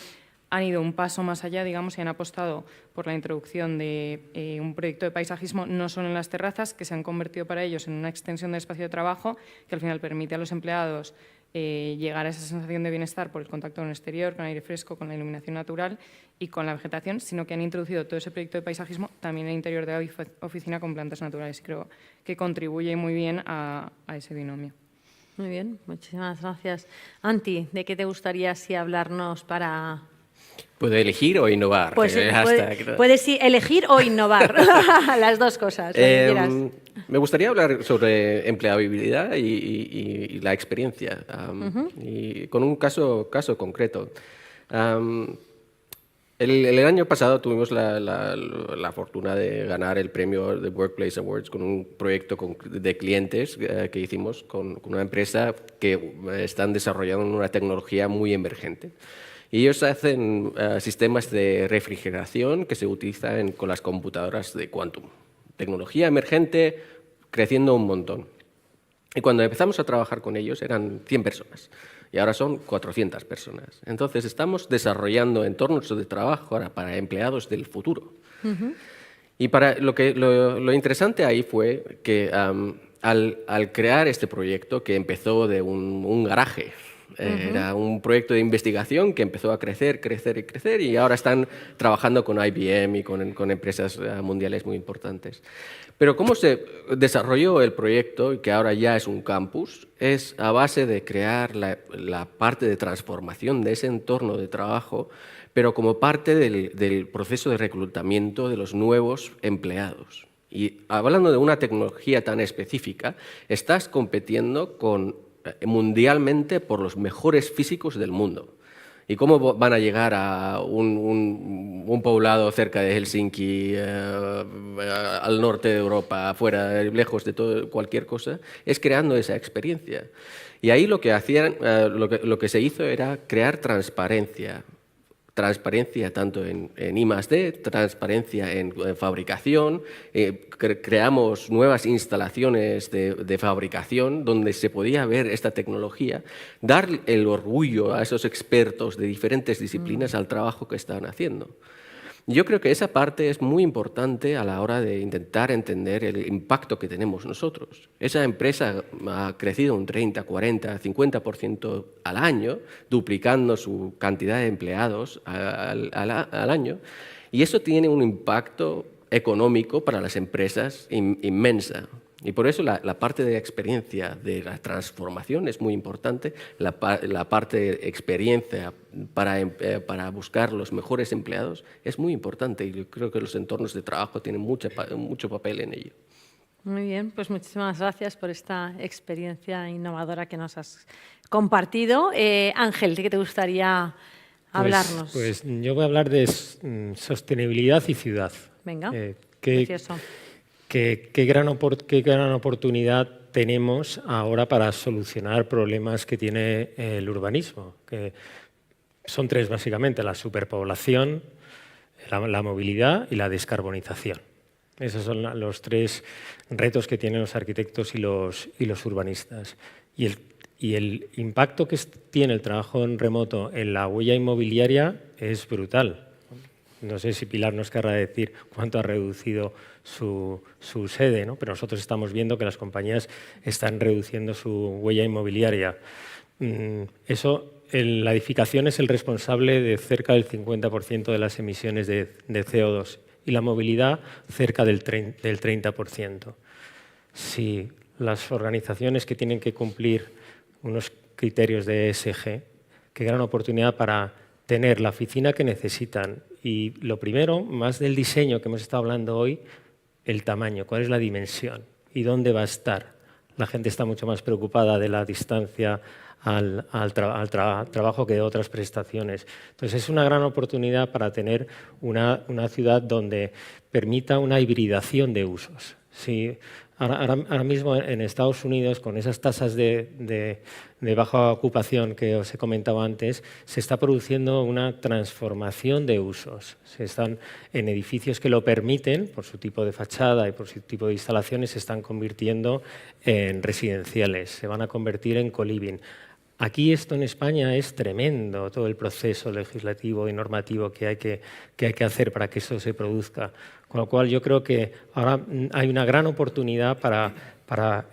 han ido un paso más allá, digamos, y han apostado por la introducción de un proyecto de paisajismo, no solo en las terrazas, que se han convertido para ellos en una extensión del espacio de trabajo, que al final permite a los empleados llegar a esa sensación de bienestar por el contacto con el exterior, con el aire fresco, con la iluminación natural y con la vegetación, sino que han introducido todo ese proyecto de paisajismo también en el interior de la oficina con plantas naturales. Creo que contribuye muy bien a ese binomio. Muy bien, muchísimas gracias. Anti, ¿de qué te gustaría así hablarnos para...? ¿Puede elegir o innovar? Pues puedes elegir o innovar, las dos cosas, lo que quieras. Me gustaría hablar sobre empleabilidad y la experiencia, y con un caso concreto. El año pasado tuvimos la fortuna de ganar el premio de Workplace Awards con un proyecto de clientes que hicimos con una empresa que están desarrollando una tecnología muy emergente. Y ellos hacen sistemas de refrigeración que se utilizan con las computadoras de Quantum. Tecnología emergente creciendo un montón. Y cuando empezamos a trabajar con ellos eran 100 personas y ahora son 400 personas. Entonces estamos desarrollando entornos de trabajo ahora para empleados del futuro. Y lo interesante ahí fue que al crear este proyecto, que empezó de un garaje Era un proyecto de investigación que empezó a crecer, crecer y crecer, y ahora están trabajando con IBM y con empresas mundiales muy importantes. Pero cómo se desarrolló el proyecto, y que ahora ya es un campus, es a base de crear la parte de transformación de ese entorno de trabajo, pero como parte del proceso de reclutamiento de los nuevos empleados. Y hablando de una tecnología tan específica, estás compitiendo mundialmente por los mejores físicos del mundo. ¿Y cómo van a llegar a un poblado cerca de Helsinki, al norte de Europa, afuera, lejos de cualquier cosa? Es creando esa experiencia. Y ahí lo que hacían, lo que se hizo era crear transparencia. Transparencia tanto en I+D, transparencia en fabricación, creamos nuevas instalaciones de fabricación donde se podía ver esta tecnología, dar el orgullo a esos expertos de diferentes disciplinas al trabajo que estaban haciendo. Yo creo que esa parte es muy importante a la hora de intentar entender el impacto que tenemos nosotros. Esa empresa ha crecido un 30, 40, 50% al año, duplicando su cantidad de empleados al año, y eso tiene un impacto económico para las empresas inmensa. Y por eso la parte de experiencia de la transformación es muy importante, la parte de experiencia para buscar los mejores empleados es muy importante, y yo creo que los entornos de trabajo tienen mucho papel en ello. Muy bien, pues muchísimas gracias por esta experiencia innovadora que nos has compartido. Ángel, ¿de qué te gustaría hablarnos? Pues yo voy a hablar de sostenibilidad y ciudad. Venga, precioso. Qué gran oportunidad tenemos ahora para solucionar problemas que tiene el urbanismo, que son tres básicamente: la superpoblación, la movilidad y la descarbonización. Esos son los tres retos que tienen los arquitectos y los urbanistas. Y el impacto que tiene el trabajo en remoto en la huella inmobiliaria es brutal. No sé si Pilar nos querrá decir cuánto ha reducido su sede, ¿no? Pero nosotros estamos viendo que las compañías están reduciendo su huella inmobiliaria. La edificación es el responsable de cerca del 50% de las emisiones de CO2 y la movilidad cerca del 30%. Si las organizaciones que tienen que cumplir unos criterios de ESG, qué gran oportunidad para tener la oficina que necesitan. Y lo primero, más del diseño que hemos estado hablando hoy, el tamaño, cuál es la dimensión y dónde va a estar. La gente está mucho más preocupada de la distancia al trabajo que de otras prestaciones. Entonces, es una gran oportunidad para tener una ciudad donde permita una hibridación de usos. Sí, ahora mismo en Estados Unidos, con esas tasas de baja ocupación que os he comentado antes, se está produciendo una transformación de usos. Se están en edificios que lo permiten, por su tipo de fachada y por su tipo de instalaciones, se están convirtiendo en residenciales, se van a convertir en co-living. Aquí esto en España es tremendo, todo el proceso legislativo y normativo que hay que hacer para que eso se produzca. Con lo cual yo creo que ahora hay una gran oportunidad para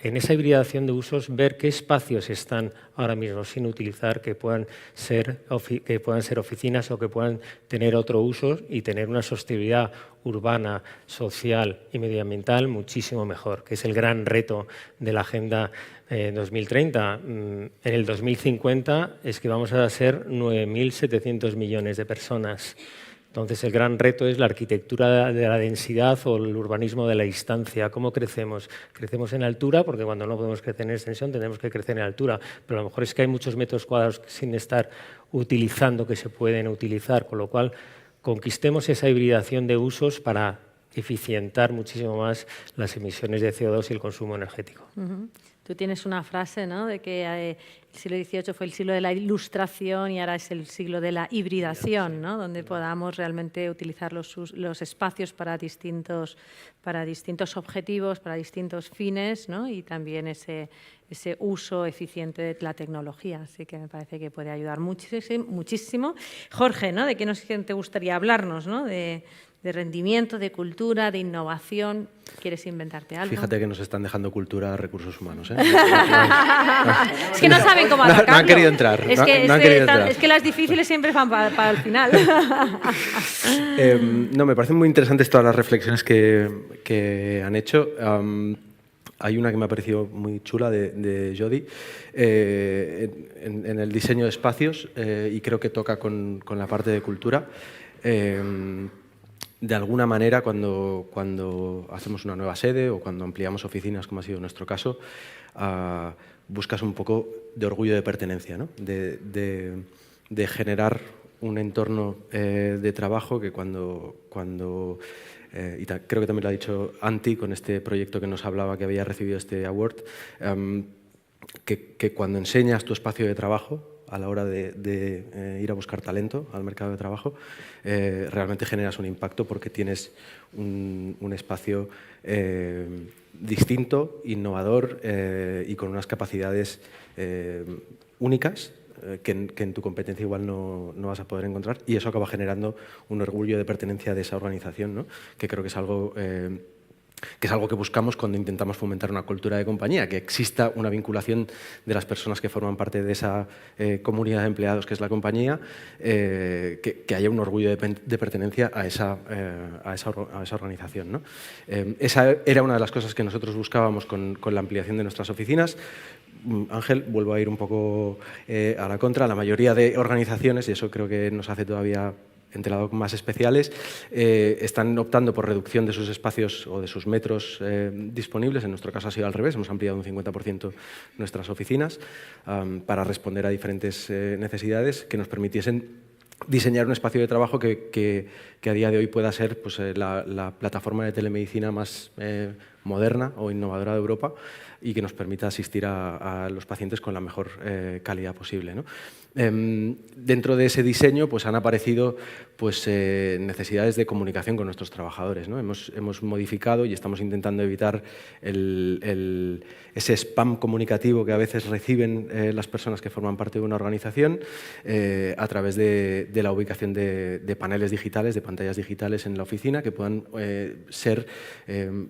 en esa hibridación de usos ver qué espacios están ahora mismo sin utilizar, que puedan ser oficinas o que puedan tener otro uso y tener una sostenibilidad urbana, social y medioambiental muchísimo mejor, que es el gran reto de la Agenda 2030. En el 2050 es que vamos a ser 9.700 millones de personas. Entonces, el gran reto es la arquitectura de la densidad o el urbanismo de la distancia. ¿Cómo crecemos? Crecemos en altura, porque cuando no podemos crecer en extensión tenemos que crecer en altura. Pero a lo mejor es que hay muchos metros cuadrados sin estar utilizando que se pueden utilizar, con lo cual conquistemos esa hibridación de usos para eficientar muchísimo más las emisiones de CO2 y el consumo energético. Tú tienes una frase, ¿no?, de que el siglo XVIII fue el siglo de la ilustración y ahora es el siglo de la hibridación, ¿no?, donde podamos realmente utilizar los espacios para distintos objetivos, para distintos fines, ¿no?, y también ese uso eficiente de la tecnología. Así que me parece que puede ayudar muchísimo. Jorge, ¿no?, ¿de qué te gustaría hablarnos, ¿no?, de de rendimiento, de cultura, de innovación. ¿Quieres inventarte algo? Fíjate que nos están dejando cultura a recursos humanos. Es que no saben cómo atacarlo. No han querido entrar. Es que las difíciles siempre van para el final. No, me parecen muy interesantes todas las reflexiones que han hecho. Hay una que me ha parecido muy chula de Jodi en el diseño de espacios y creo que toca con la parte de cultura. De alguna manera, cuando hacemos una nueva sede o cuando ampliamos oficinas, como ha sido nuestro caso, buscas un poco de orgullo de pertenencia, ¿no? de generar un entorno de trabajo que y creo que también lo ha dicho Antti con este proyecto que nos hablaba, que había recibido este award, que cuando enseñas tu espacio de trabajo a la hora de ir a buscar talento al mercado de trabajo, realmente generas un impacto porque tienes un espacio distinto, innovador y con unas capacidades únicas que en tu competencia igual no vas a poder encontrar, y eso acaba generando un orgullo de pertenencia de esa organización, ¿no? Que creo que es algo que buscamos cuando intentamos fomentar una cultura de compañía, que exista una vinculación de las personas que forman parte de esa comunidad de empleados que es la compañía, que haya un orgullo de pertenencia a esa organización, ¿no? Esa era una de las cosas que nosotros buscábamos con la ampliación de nuestras oficinas. Ángel, vuelvo a ir un poco a la contra. La mayoría de organizaciones, y eso creo que nos hace todavía más especiales, están optando por reducción de sus espacios o de sus metros disponibles. En nuestro caso ha sido al revés, hemos ampliado un 50% nuestras oficinas para responder a diferentes necesidades que nos permitiesen diseñar un espacio de trabajo que a día de hoy pueda ser pues, la plataforma de telemedicina más moderna o innovadora de Europa y que nos permita asistir a los pacientes con la mejor calidad posible, ¿no? Dentro de ese diseño pues, han aparecido pues, necesidades de comunicación con nuestros trabajadores, ¿no? Hemos modificado y estamos intentando evitar ese spam comunicativo que a veces reciben las personas que forman parte de una organización a través de la ubicación de paneles digitales, de pantallas digitales en la oficina que puedan ser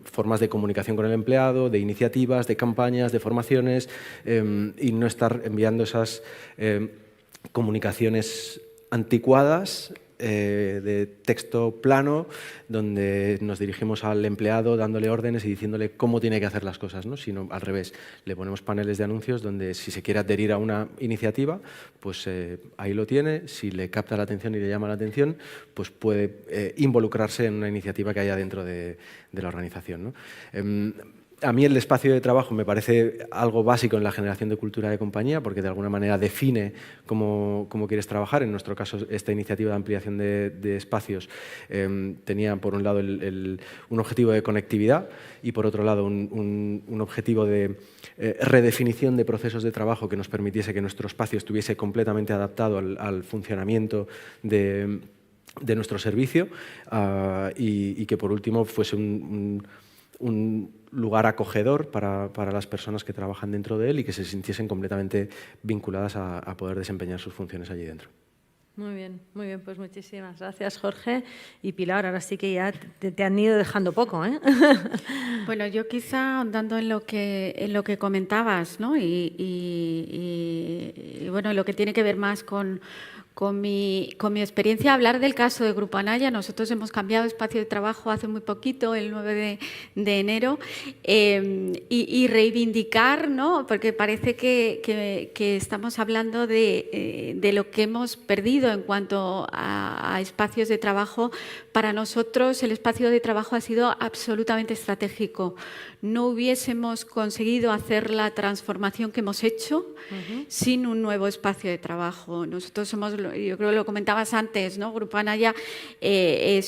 formas de comunicación con el empleado, de iniciativas, de campañas, de formaciones y no estar enviando esas comunicaciones anticuadas de texto plano donde nos dirigimos al empleado dándole órdenes y diciéndole cómo tiene que hacer las cosas, ¿no? Sino al revés, le ponemos paneles de anuncios donde si se quiere adherir a una iniciativa, pues ahí lo tiene, si le capta la atención y le llama la atención, pues puede involucrarse en una iniciativa que haya dentro de la organización, ¿no? A mí el espacio de trabajo me parece algo básico en la generación de cultura de compañía porque de alguna manera define cómo quieres trabajar. En nuestro caso, esta iniciativa de ampliación de espacios tenía por un lado un objetivo de conectividad y por otro lado un objetivo de redefinición de procesos de trabajo que nos permitiese que nuestro espacio estuviese completamente adaptado al funcionamiento de nuestro servicio y que por último fuese un lugar acogedor para las personas que trabajan dentro de él y que se sintiesen completamente vinculadas a poder desempeñar sus funciones allí dentro. Muy bien, pues muchísimas gracias, Jorge. Y Pilar, ahora sí que ya te han ido dejando poco, ¿eh? Bueno, yo quizá andando en lo que comentabas, ¿no? Y bueno, lo que tiene que ver más con mi experiencia, hablar del caso de Grupo Anaya. Nosotros hemos cambiado de espacio de trabajo hace muy poquito, el 9 de enero, y reivindicar, ¿no? Porque parece que estamos hablando de lo que hemos perdido en cuanto a espacios de trabajo. Para nosotros el espacio de trabajo ha sido absolutamente estratégico. No hubiésemos conseguido hacer la transformación que hemos hecho sin un nuevo espacio de trabajo. Nosotros somos, yo creo que lo comentabas antes, ¿no? Grupo Anaya de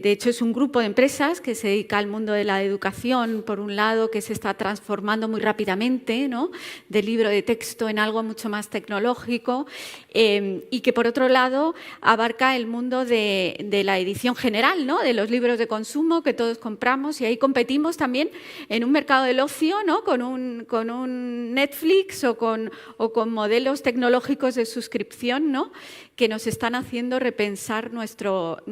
hecho es un grupo de empresas que se dedica al mundo de la educación, por un lado, que se está transformando muy rápidamente, ¿no? Del libro de texto en algo mucho más tecnológico y que por otro lado abarca el mundo de la edición general, ¿no? De los libros de consumo que todos compramos, y ahí competimos también en un mercado del ocio, ¿no? Con un Netflix o con modelos tecnológicos de suscripción, ¿no? que nos están haciendo repensar nuestro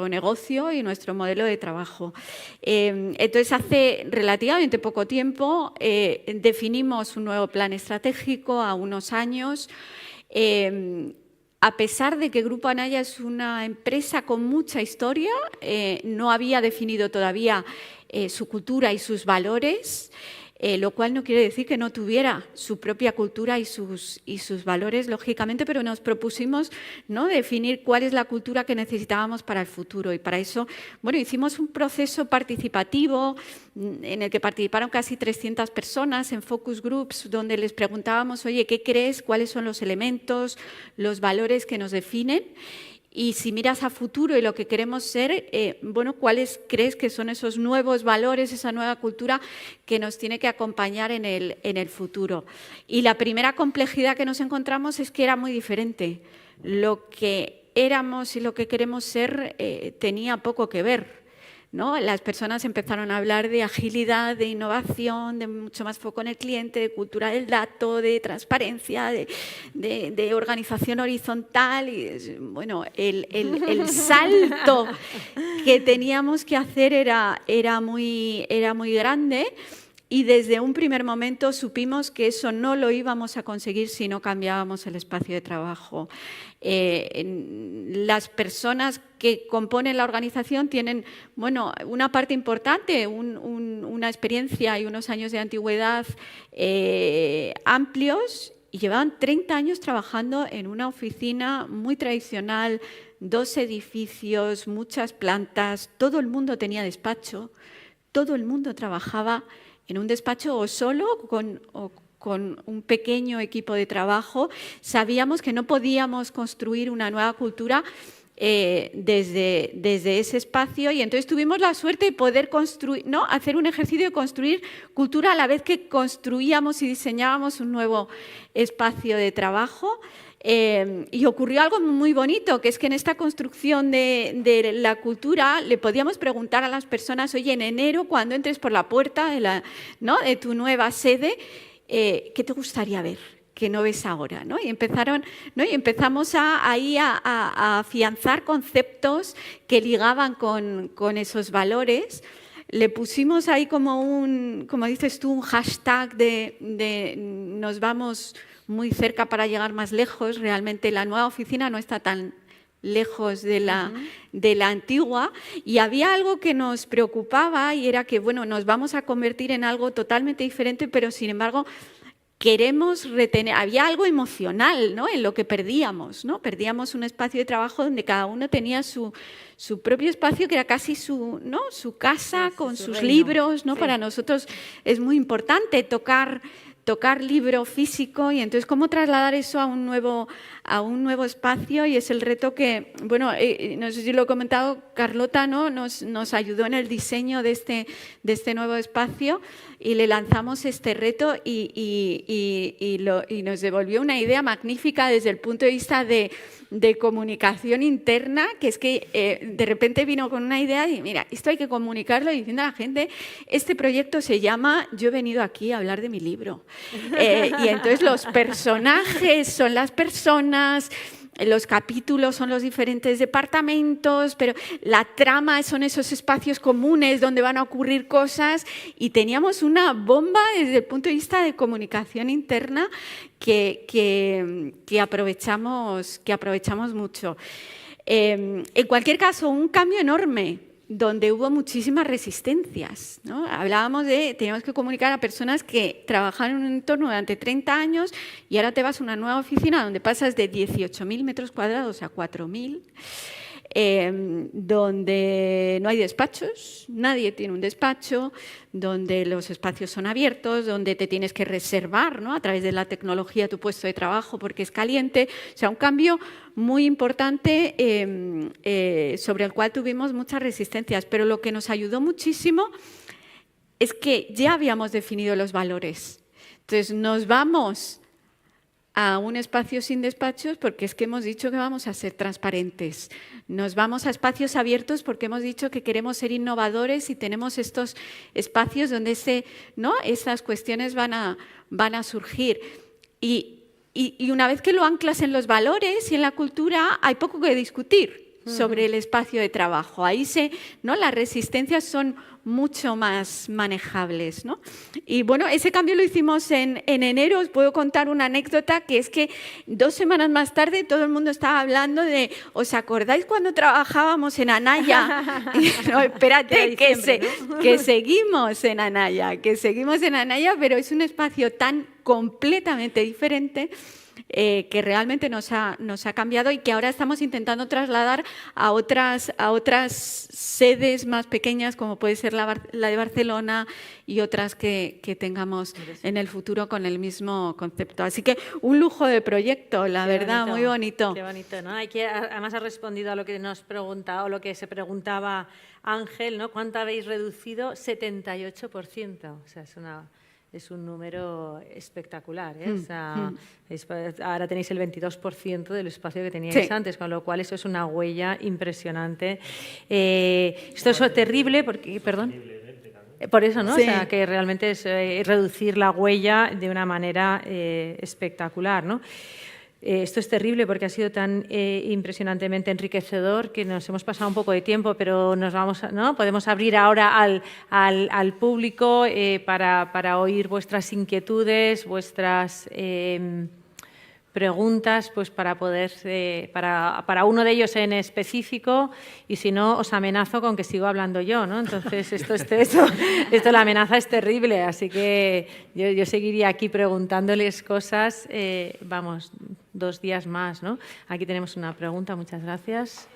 negocio y nuestro modelo de trabajo. Entonces, hace relativamente poco tiempo definimos un nuevo plan estratégico a unos años. A pesar de que Grupo Anaya es una empresa con mucha historia, no había definido todavía su cultura y sus valores, lo cual no quiere decir que no tuviera su propia cultura y sus valores, lógicamente, pero nos propusimos, ¿no?, definir cuál es la cultura que necesitábamos para el futuro. Y para eso, bueno, hicimos un proceso participativo en el que participaron casi 300 personas en focus groups, donde les preguntábamos, oye, ¿qué crees? ¿Cuáles son los elementos, los valores que nos definen? Y si miras a futuro y lo que queremos ser, bueno, ¿cuáles crees que son esos nuevos valores, esa nueva cultura que nos tiene que acompañar en el futuro? Y la primera complejidad que nos encontramos es que era muy diferente. Lo que éramos y lo que queremos ser tenía poco que ver, ¿no? Las personas empezaron a hablar de agilidad, de innovación, de mucho más foco en el cliente, de cultura del dato, de transparencia, de organización horizontal. Y, bueno, el salto que teníamos que hacer era muy grande. Y desde un primer momento supimos que eso no lo íbamos a conseguir si no cambiábamos el espacio de trabajo. Las personas que componen la organización tienen, bueno, una parte importante, una experiencia y unos años de antigüedad amplios, y llevaban 30 años trabajando en una oficina muy tradicional, 2 edificios, muchas plantas, todo el mundo tenía despacho, todo el mundo trabajaba en un despacho o solo con un pequeño equipo de trabajo. Sabíamos que no podíamos construir una nueva cultura desde ese espacio, y entonces tuvimos la suerte de poder construir, ¿no?, hacer un ejercicio de construir cultura a la vez que construíamos y diseñábamos un nuevo espacio de trabajo. Y ocurrió algo muy bonito, que es que en esta construcción de la cultura le podíamos preguntar a las personas, oye, en enero, cuando entres por la puerta de tu nueva sede, ¿qué te gustaría ver que no ves ahora? ¿No? Y empezamos ahí a afianzar conceptos que ligaban con esos valores. Le pusimos ahí como dices tú, un hashtag de nos vamos muy cerca para llegar más lejos. Realmente la nueva oficina no está tan lejos de la antigua, y había algo que nos preocupaba, y era que, bueno, nos vamos a convertir en algo totalmente diferente, pero sin embargo queremos retener, había algo emocional, ¿no?, en lo que perdíamos, ¿no? Perdíamos un espacio de trabajo donde cada uno tenía su propio espacio, que era casi su casa, sí, con sus libros, ¿no? Sí. Para nosotros es muy importante tocar libro físico, y entonces cómo trasladar eso a un nuevo espacio, y es el reto que, bueno, no sé si lo he comentado, Carlota, ¿no?, nos ayudó en el diseño de este nuevo espacio, y le lanzamos este reto y nos devolvió una idea magnífica desde el punto de vista de comunicación interna, que es que de repente vino con una idea y mira, esto hay que comunicarlo, diciendo a la gente, este proyecto se llama Yo he venido aquí a hablar de mi libro. Y entonces los personajes son las personas, los capítulos son los diferentes departamentos, pero la trama son esos espacios comunes donde van a ocurrir cosas, y teníamos una bomba desde el punto de vista de comunicación interna que aprovechamos mucho. En cualquier caso, un cambio enorme, donde hubo muchísimas resistencias, ¿no? Teníamos que comunicar a personas que trabajaban en un entorno durante 30 años, y ahora te vas a una nueva oficina donde pasas de 18.000 metros cuadrados a 4.000, donde no hay despachos, nadie tiene un despacho, donde los espacios son abiertos, donde te tienes que reservar, ¿no?, a través de la tecnología tu puesto de trabajo porque es caliente. O sea, un cambio muy importante sobre el cual tuvimos muchas resistencias, pero lo que nos ayudó muchísimo es que ya habíamos definido los valores. Entonces, nos vamos a un espacio sin despachos porque es que hemos dicho que vamos a ser transparentes. Nos vamos a espacios abiertos porque hemos dicho que queremos ser innovadores, y tenemos estos espacios donde esas cuestiones van a surgir. Y Y una vez que lo anclas en los valores y en la cultura, hay poco que discutir sobre el espacio de trabajo. Ahí ¿no? Las resistencias son mucho más manejables, ¿no? Y bueno, ese cambio lo hicimos en enero. Os puedo contar una anécdota, que es que 2 semanas más tarde todo el mundo estaba hablando de ¿os acordáis cuando trabajábamos en Anaya? No, espérate, que seguimos en Anaya, pero es un espacio tan completamente diferente que realmente nos ha cambiado y que ahora estamos intentando trasladar a otras sedes más pequeñas, como puede ser la de Barcelona y otras que tengamos en el futuro con el mismo concepto. Así que un lujo de proyecto, la verdad, muy bonito. Qué bonito, ¿no? Además ha respondido a lo que nos pregunta, o lo que se preguntaba Ángel, ¿no? ¿Cuánto habéis reducido? 78%. O sea, es un número espectacular, ¿eh? O sea, ahora tenéis el 22% del espacio que teníais antes, con lo cual eso es una huella impresionante. Esto es terrible porque, perdón, por eso, ¿no? O sea, que realmente es reducir la huella de una manera espectacular, ¿no? Esto es terrible porque ha sido tan impresionantemente enriquecedor que nos hemos pasado un poco de tiempo, pero ¿no? Podemos abrir ahora al público para oír vuestras inquietudes, vuestras preguntas, pues para poder, para uno de ellos en específico, y si no, os amenazo con que sigo hablando yo, ¿no? Entonces, la amenaza es terrible, así que yo seguiría aquí preguntándoles cosas, vamos, 2 días más, ¿no? Aquí tenemos una pregunta, muchas gracias.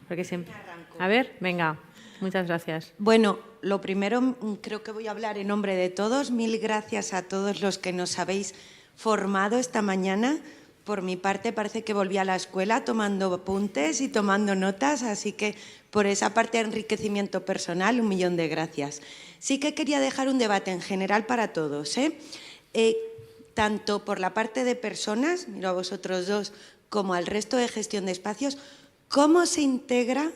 Porque siempre... A ver, venga, muchas gracias. Bueno, lo primero, creo que voy a hablar en nombre de todos. 1000 gracias a todos los que nos habéis formado esta mañana. Por mi parte, parece que volví a la escuela tomando apuntes y tomando notas, así que por esa parte de enriquecimiento personal, 1.000.000 de gracias. Sí que quería dejar un debate en general para todos, tanto por la parte de personas, miro a vosotros dos, como al resto de gestión de espacios, cómo se integra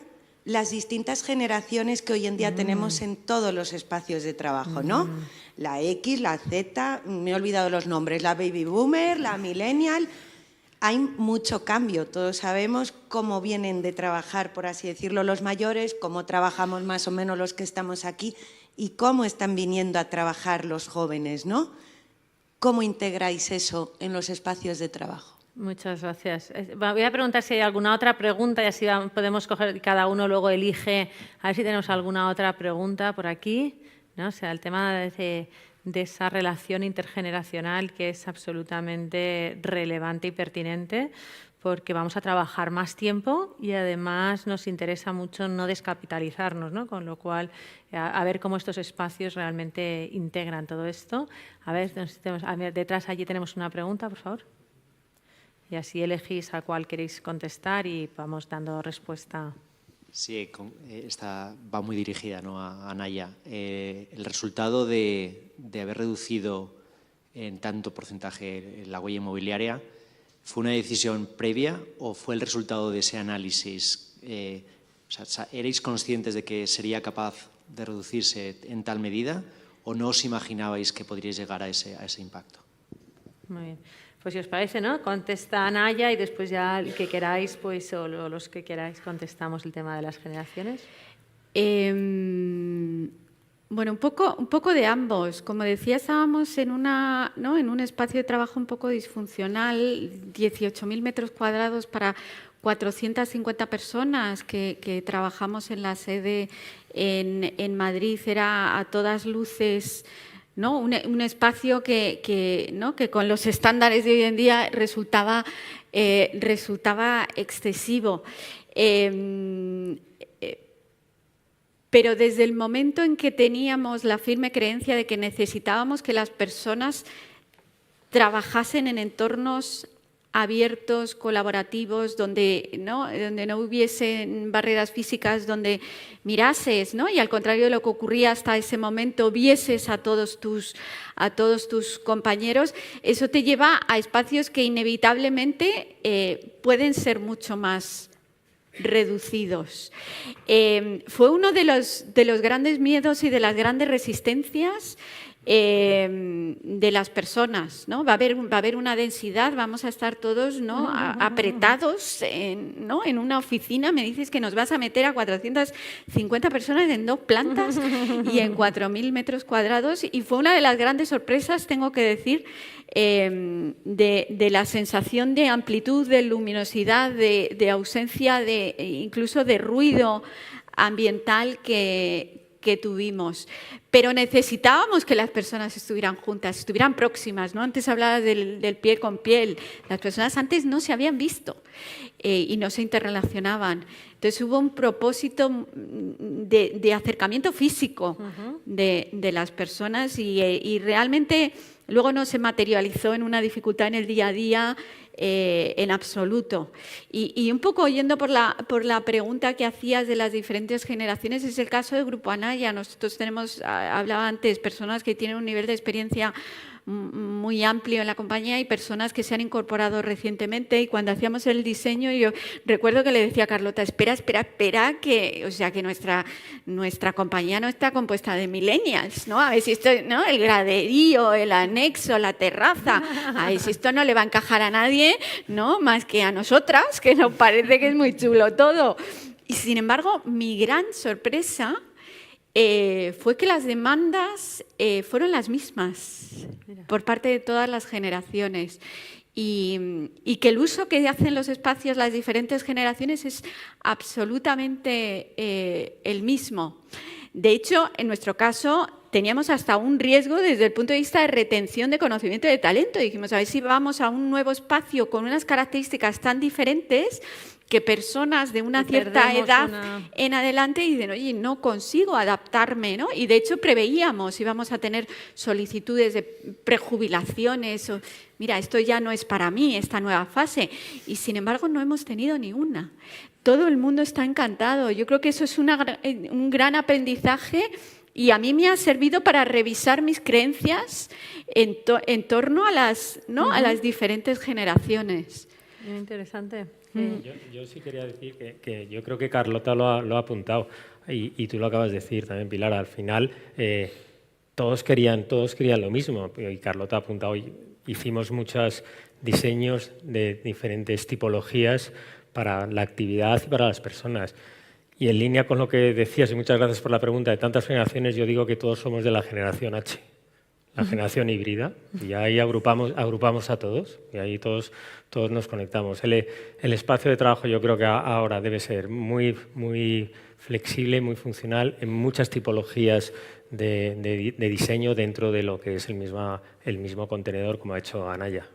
las distintas generaciones que hoy en día tenemos en todos los espacios de trabajo, ¿no? La X, la Z, me he olvidado los nombres, la Baby Boomer, la Millennial. Hay mucho cambio, todos sabemos cómo vienen de trabajar, por así decirlo, los mayores, cómo trabajamos más o menos los que estamos aquí y cómo están viniendo a trabajar los jóvenes, ¿no? ¿Cómo integráis eso en los espacios de trabajo? Muchas gracias. Voy a preguntar si hay alguna otra pregunta y así podemos coger, cada uno luego elige, a ver si tenemos alguna otra pregunta por aquí, ¿no? O sea, el tema de esa relación intergeneracional que es absolutamente relevante y pertinente, porque vamos a trabajar más tiempo y además nos interesa mucho no descapitalizarnos, ¿no? Con lo cual, a ver cómo estos espacios realmente integran todo esto. A ver, detrás allí tenemos una pregunta, por favor. Y así elegís a cuál queréis contestar y vamos dando respuesta. Sí, esta va muy dirigida, ¿no? a Anaya. El resultado de haber reducido en tanto porcentaje la huella inmobiliaria, ¿fue una decisión previa o fue el resultado de ese análisis? ¿Erais conscientes de que sería capaz de reducirse en tal medida o no os imaginabais que podríais llegar a ese impacto? Muy bien. Pues si os parece, ¿no? Contesta Anaya y después ya el que queráis, pues, o los que queráis, contestamos el tema de las generaciones. Bueno, un poco de ambos. Como decía, estábamos en un espacio de trabajo un poco disfuncional, 18.000 metros cuadrados para 450 personas que trabajamos en la sede en Madrid. Era a todas luces, ¿no? Un espacio que con los estándares de hoy en día resultaba excesivo. Pero desde el momento en que teníamos la firme creencia de que necesitábamos que las personas trabajasen en entornos abiertos, colaborativos, donde no hubiesen barreras físicas, donde mirases, ¿no? Y al contrario de lo que ocurría hasta ese momento, vieses a todos tus compañeros, eso te lleva a espacios que inevitablemente pueden ser mucho más reducidos. Fue uno de los grandes miedos y de las grandes resistencias. de las personas, ¿no? Va a haber una densidad, vamos a estar todos, ¿no? apretados ¿no? en una oficina. Me dices que nos vas a meter a 450 personas en 2 plantas y en 4.000 metros cuadrados, y fue una de las grandes sorpresas, tengo que decir, de la sensación de amplitud, de luminosidad, de ausencia, incluso de ruido ambiental que tuvimos. Pero necesitábamos que las personas estuvieran juntas, estuvieran próximas, ¿no? Antes hablabas del piel con piel. Las personas antes no se habían visto y no se interrelacionaban. Entonces hubo un propósito de acercamiento físico de las personas y realmente luego no se materializó en una dificultad en el día a día en absoluto. Y un poco oyendo por la pregunta que hacías de las diferentes generaciones, es el caso del Grupo Anaya. Nosotros tenemos, hablaba antes, personas que tienen un nivel de experiencia muy amplio en la compañía y personas que se han incorporado recientemente, y cuando hacíamos el diseño yo recuerdo que le decía a Carlota, espera, que, o sea, que nuestra compañía no está compuesta de millennials, ¿no? A ver si esto, ¿no? El graderío, el anexo, la terraza, a ver si esto no le va a encajar a nadie, ¿no? Más que a nosotras, que nos parece que es muy chulo todo. Y sin embargo, mi gran sorpresa fue que las demandas fueron las mismas por parte de todas las generaciones y que el uso que hacen los espacios las diferentes generaciones es absolutamente el mismo. De hecho, en nuestro caso, teníamos hasta un riesgo desde el punto de vista de retención de conocimiento y de talento. Dijimos, a ver si vamos a un nuevo espacio con unas características tan diferentes que personas de una cierta edad en adelante dicen, oye, no consigo adaptarme, ¿no? Y de hecho preveíamos, íbamos a tener solicitudes de prejubilaciones, o, mira, esto ya no es para mí, esta nueva fase, y sin embargo no hemos tenido ni una. Todo el mundo está encantado. Yo creo que eso es un gran aprendizaje y a mí me ha servido para revisar mis creencias en torno a las, ¿no? a las diferentes generaciones. Muy interesante. Yo sí quería decir que yo creo que Carlota lo ha apuntado y tú lo acabas de decir también, Pilar. Al final todos querían lo mismo y Carlota ha apuntado. Hicimos muchos diseños de diferentes tipologías para la actividad y para las personas. Y en línea con lo que decías, y muchas gracias por la pregunta, de tantas generaciones, yo digo que todos somos de la generación H. La generación híbrida, y ahí agrupamos a todos, y ahí todos nos conectamos. El espacio de trabajo yo creo que ahora debe ser muy, muy flexible, muy funcional, en muchas tipologías de diseño dentro de lo que es el mismo contenedor, como ha hecho Anaya.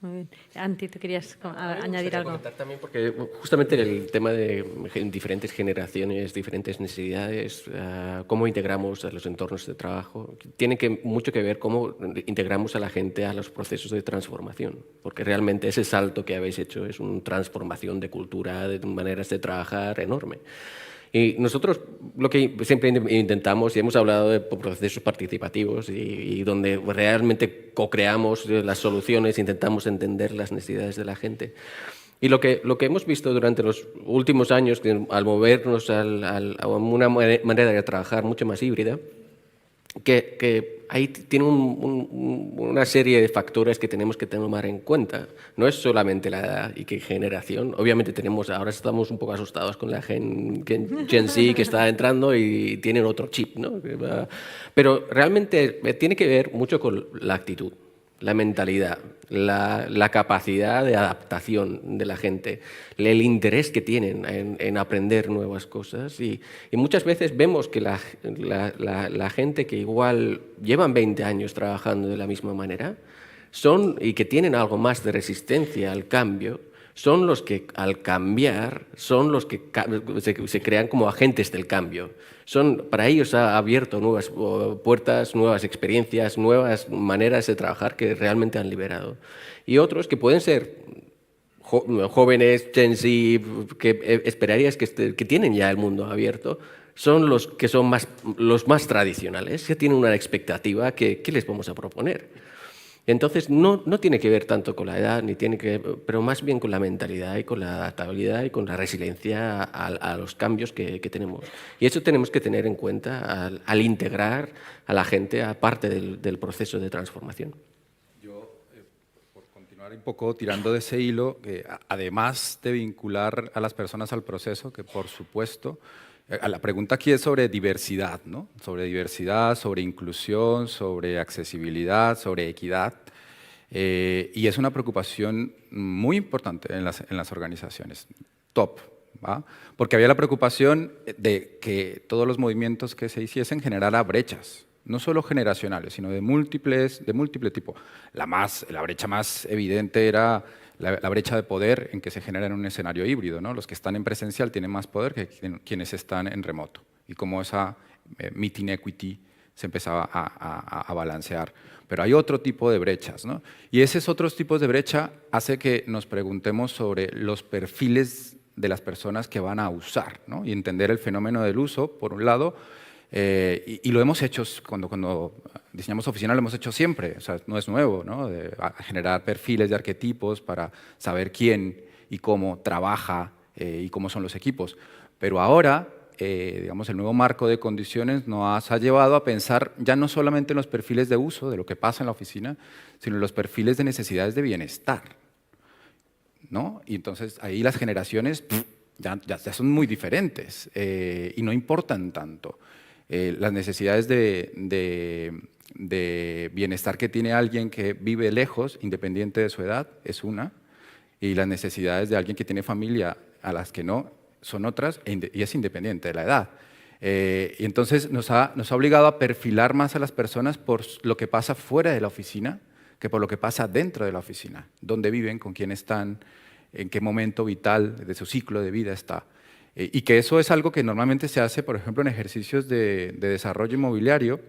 Muy bien. Anti, ¿tú querías añadir algo? Comentar también porque justamente el tema de diferentes generaciones, diferentes necesidades, cómo integramos a los entornos de trabajo, tiene mucho que ver cómo integramos a la gente a los procesos de transformación, porque realmente ese salto que habéis hecho es una transformación de cultura, de maneras de trabajar enorme. Y nosotros lo que siempre intentamos, y hemos hablado de procesos participativos y donde realmente co-creamos las soluciones, intentamos entender las necesidades de la gente. Y lo que hemos visto durante los últimos años, al movernos a una manera de trabajar mucho más híbrida, que ahí tiene una serie de factores que tenemos que tomar en cuenta. No es solamente la edad y qué generación. Obviamente ahora estamos un poco asustados con la Gen Z que está entrando y tienen otro chip, ¿no? Pero realmente tiene que ver mucho con la actitud, la mentalidad, la capacidad de adaptación de la gente, el interés que tienen en aprender nuevas cosas. Y muchas veces vemos que la gente que igual llevan 20 años trabajando de la misma manera y que tienen algo más de resistencia al cambio, son los que al cambiar son los que se crean como agentes del cambio. Para ellos ha abierto nuevas puertas, nuevas experiencias, nuevas maneras de trabajar que realmente han liberado. Y otros que pueden ser jóvenes, Gen Z, que esperarías que tienen ya el mundo abierto, son los que son los más tradicionales, que tienen una expectativa que les vamos a proponer. Entonces, no tiene que ver tanto con la edad, pero más bien con la mentalidad y con la adaptabilidad y con la resiliencia a los cambios que tenemos. Y eso tenemos que tener en cuenta al integrar a la gente a parte del proceso de transformación. Yo, por continuar un poco tirando de ese hilo, que además de vincular a las personas al proceso, que por supuesto, la pregunta aquí es sobre diversidad, ¿no? Sobre diversidad, sobre inclusión, sobre accesibilidad, sobre equidad. Y es una preocupación muy importante en las organizaciones, top, ¿va? Porque había la preocupación de que todos los movimientos que se hiciesen generara brechas, no solo generacionales, sino de múltiple tipo. La brecha más evidente era la brecha de poder en que se genera en un escenario híbrido, ¿no? Los que están en presencial tienen más poder que quienes están en remoto. Y cómo esa meeting equity se empezaba a balancear. Pero hay otro tipo de brechas, ¿no? Y esos otros tipos de brecha hace que nos preguntemos sobre los perfiles de las personas que van a usar, ¿no? Y entender el fenómeno del uso, por un lado, y lo hemos hecho cuando diseñamos oficina, lo hemos hecho siempre, o sea, no es nuevo, ¿no? Generar perfiles de arquetipos para saber quién y cómo trabaja y cómo son los equipos. Pero ahora, digamos, el nuevo marco de condiciones nos ha llevado a pensar ya no solamente en los perfiles de uso, de lo que pasa en la oficina, sino en los perfiles de necesidades de bienestar, ¿no? Y entonces ahí las generaciones ya son muy diferentes y no importan tanto. Las necesidades de bienestar que tiene alguien que vive lejos, independiente de su edad, es una, y las necesidades de alguien que tiene familia a las que no, son otras, y es independiente de la edad. Y entonces nos ha obligado a perfilar más a las personas por lo que pasa fuera de la oficina que por lo que pasa dentro de la oficina, dónde viven, con quién están, en qué momento vital de su ciclo de vida está. Y que eso es algo que normalmente se hace, por ejemplo, en ejercicios de desarrollo inmobiliario,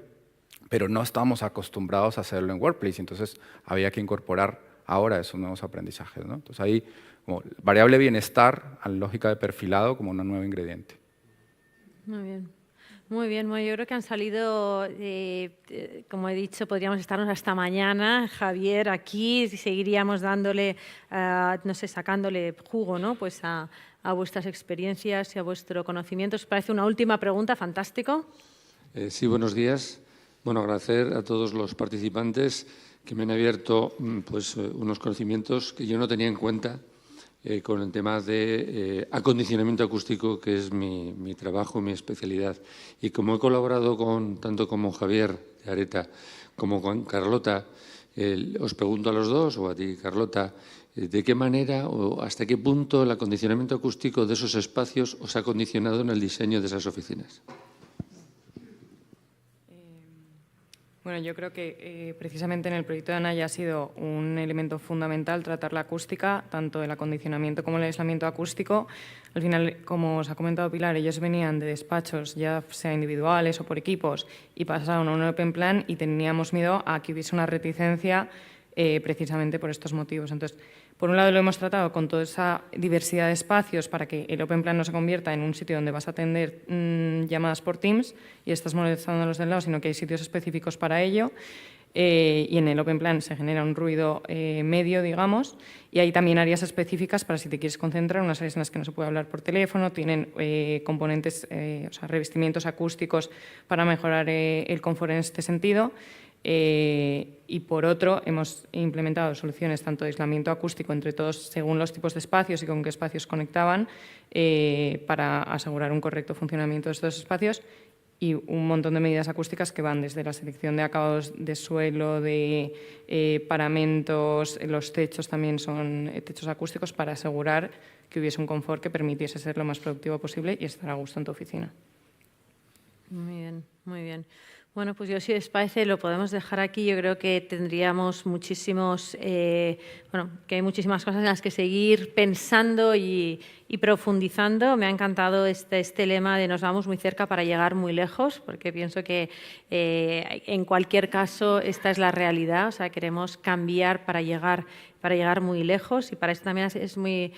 pero no estamos acostumbrados a hacerlo en Workplace, entonces había que incorporar ahora esos nuevos aprendizajes, ¿no? Entonces ahí, como variable bienestar, a la lógica de perfilado como un nuevo ingrediente. Muy bien. Muy bien, yo creo que han salido, como he dicho, podríamos estarnos hasta mañana, Javier, aquí, seguiríamos dándole, no sé, sacándole jugo, ¿no? Pues a vuestras experiencias y a vuestro conocimiento. ¿Os parece una última pregunta? Fantástico. Sí, buenos días. Bueno, agradecer a todos los participantes que me han abierto pues, unos conocimientos que yo no tenía en cuenta con el tema de acondicionamiento acústico, que es mi trabajo, mi especialidad. Y como he colaborado tanto con Javier de Areta como con Carlota, os pregunto a los dos, o a ti, Carlota, ¿de qué manera o hasta qué punto el acondicionamiento acústico de esos espacios os ha condicionado en el diseño de esas oficinas? Bueno, yo creo que precisamente en el proyecto de Anaya ha sido un elemento fundamental tratar la acústica, tanto el acondicionamiento como el aislamiento acústico. Al final, como os ha comentado Pilar, ellos venían de despachos, ya sea individuales o por equipos, y pasaron a un Open Plan y teníamos miedo a que hubiese una reticencia precisamente por estos motivos. Entonces, por un lado lo hemos tratado con toda esa diversidad de espacios para que el Open Plan no se convierta en un sitio donde vas a atender llamadas por Teams y estás molestando a los del lado, sino que hay sitios específicos para ello. Y en el Open Plan se genera un ruido medio, digamos, y hay también áreas específicas para si te quieres concentrar, unas áreas en las que no se puede hablar por teléfono, tienen componentes, o sea, revestimientos acústicos para mejorar el confort en este sentido. Y por otro, hemos implementado soluciones tanto de aislamiento acústico entre todos según los tipos de espacios y con qué espacios conectaban para asegurar un correcto funcionamiento de estos espacios y un montón de medidas acústicas que van desde la selección de acabados de suelo, de paramentos, los techos también son techos acústicos para asegurar que hubiese un confort que permitiese ser lo más productivo posible y estar a gusto en tu oficina. Muy bien, muy bien. Bueno, pues yo, si os parece, lo podemos dejar aquí. Yo creo que tendríamos que hay muchísimas cosas en las que seguir pensando y Y profundizando, me ha encantado este lema de nos vamos muy cerca para llegar muy lejos, porque pienso que en cualquier caso esta es la realidad, o sea, queremos cambiar para llegar muy lejos, y para eso también es muy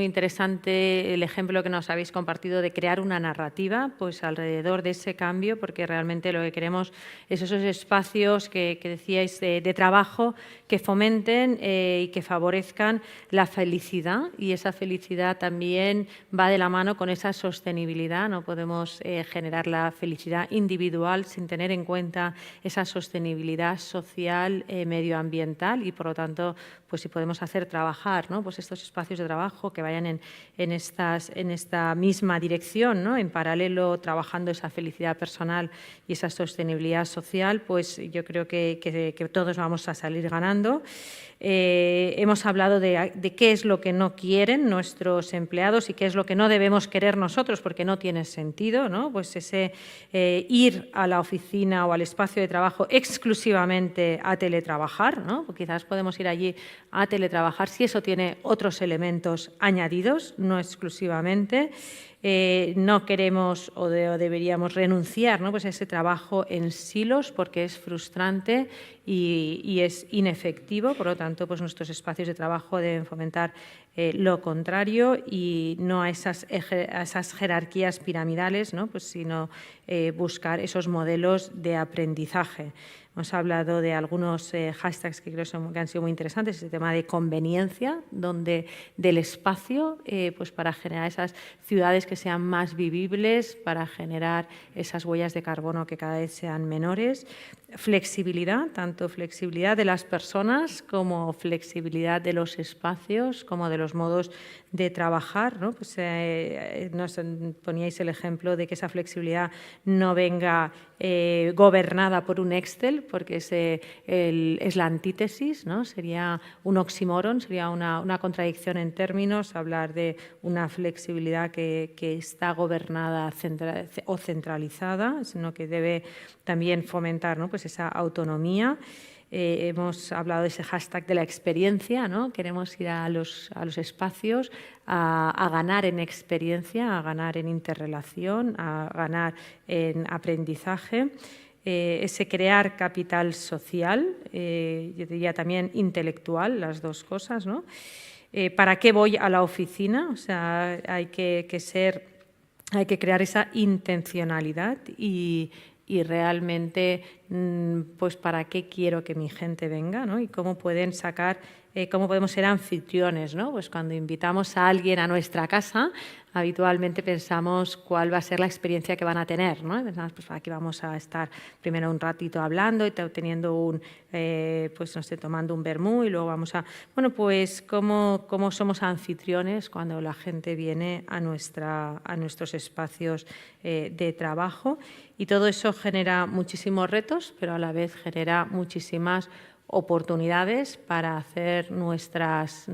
interesante el ejemplo que nos habéis compartido de crear una narrativa pues alrededor de ese cambio, porque realmente lo que queremos es esos espacios que decíais de trabajo que fomenten y que favorezcan la felicidad, y esa felicidad también va de la mano con esa sostenibilidad. No podemos generar la felicidad individual sin tener en cuenta esa sostenibilidad social, medioambiental, y por lo tanto pues si podemos hacer trabajar, ¿no? Pues estos espacios de trabajo que vayan en esta misma dirección, ¿no? En paralelo trabajando esa felicidad personal y esa sostenibilidad social, pues yo creo que todos vamos a salir ganando. Hemos hablado de qué es lo que no quieren nuestros empleados y qué es lo que no debemos querer nosotros, porque no tiene sentido, ¿no? Pues ese ir a la oficina o al espacio de trabajo exclusivamente a teletrabajar, ¿no? Pues quizás podemos ir allí a teletrabajar si eso tiene otros elementos añadidos, no exclusivamente. No queremos o deberíamos renunciar, ¿no? Pues a ese trabajo en silos, porque es frustrante y es inefectivo. Por lo tanto, pues nuestros espacios de trabajo deben fomentar lo contrario y no a esas jerarquías piramidales, ¿no? Pues sino buscar esos modelos de aprendizaje. Hemos hablado de algunos hashtags que creo que han sido muy interesantes, el tema de conveniencia, del espacio, pues para generar esas ciudades que sean más vivibles, para generar esas huellas de carbono que cada vez sean menores. Flexibilidad, tanto flexibilidad de las personas como flexibilidad de los espacios, como de los modos de trabajar, ¿no? Pues, nos poníais el ejemplo de que esa flexibilidad no venga gobernada por un Excel, porque es la antítesis, ¿no? Sería un oxímoron, sería una contradicción en términos hablar de una flexibilidad que está gobernada o centralizada, sino que debe también fomentar, ¿no? Pues esa autonomía. Hemos hablado de ese hashtag de la experiencia, ¿no? Queremos ir a los espacios a ganar en experiencia, a ganar en interrelación, a ganar en aprendizaje. Ese crear capital social, yo diría también intelectual, las dos cosas, ¿no? ¿Para qué voy a la oficina? O sea, hay que crear esa intencionalidad y realmente, pues, ¿para qué quiero que mi gente venga, ¿no? Y cómo podemos ser anfitriones, ¿no? Pues cuando invitamos a alguien a nuestra casa, habitualmente pensamos cuál va a ser la experiencia que van a tener, ¿no? Pensamos, pues aquí vamos a estar primero un ratito hablando y teniendo pues no sé, tomando un vermú, y luego vamos a... Bueno, pues cómo somos anfitriones cuando la gente viene a nuestros espacios de trabajo, y todo eso genera muchísimos retos, pero a la vez genera muchísimas oportunidades para hacer nuestras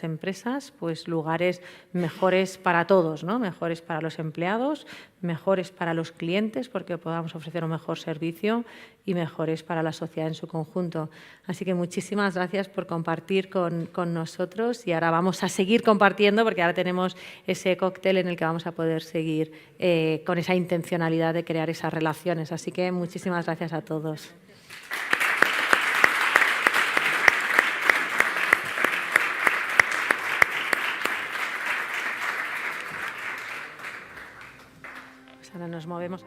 empresas pues lugares mejores para todos, ¿no? Mejores para los empleados, mejores para los clientes porque podamos ofrecer un mejor servicio, y mejores para la sociedad en su conjunto. Así que muchísimas gracias por compartir con nosotros, y ahora vamos a seguir compartiendo porque ahora tenemos ese cóctel en el que vamos a poder seguir con esa intencionalidad de crear esas relaciones. Así que muchísimas gracias a todos. Ahora nos movemos.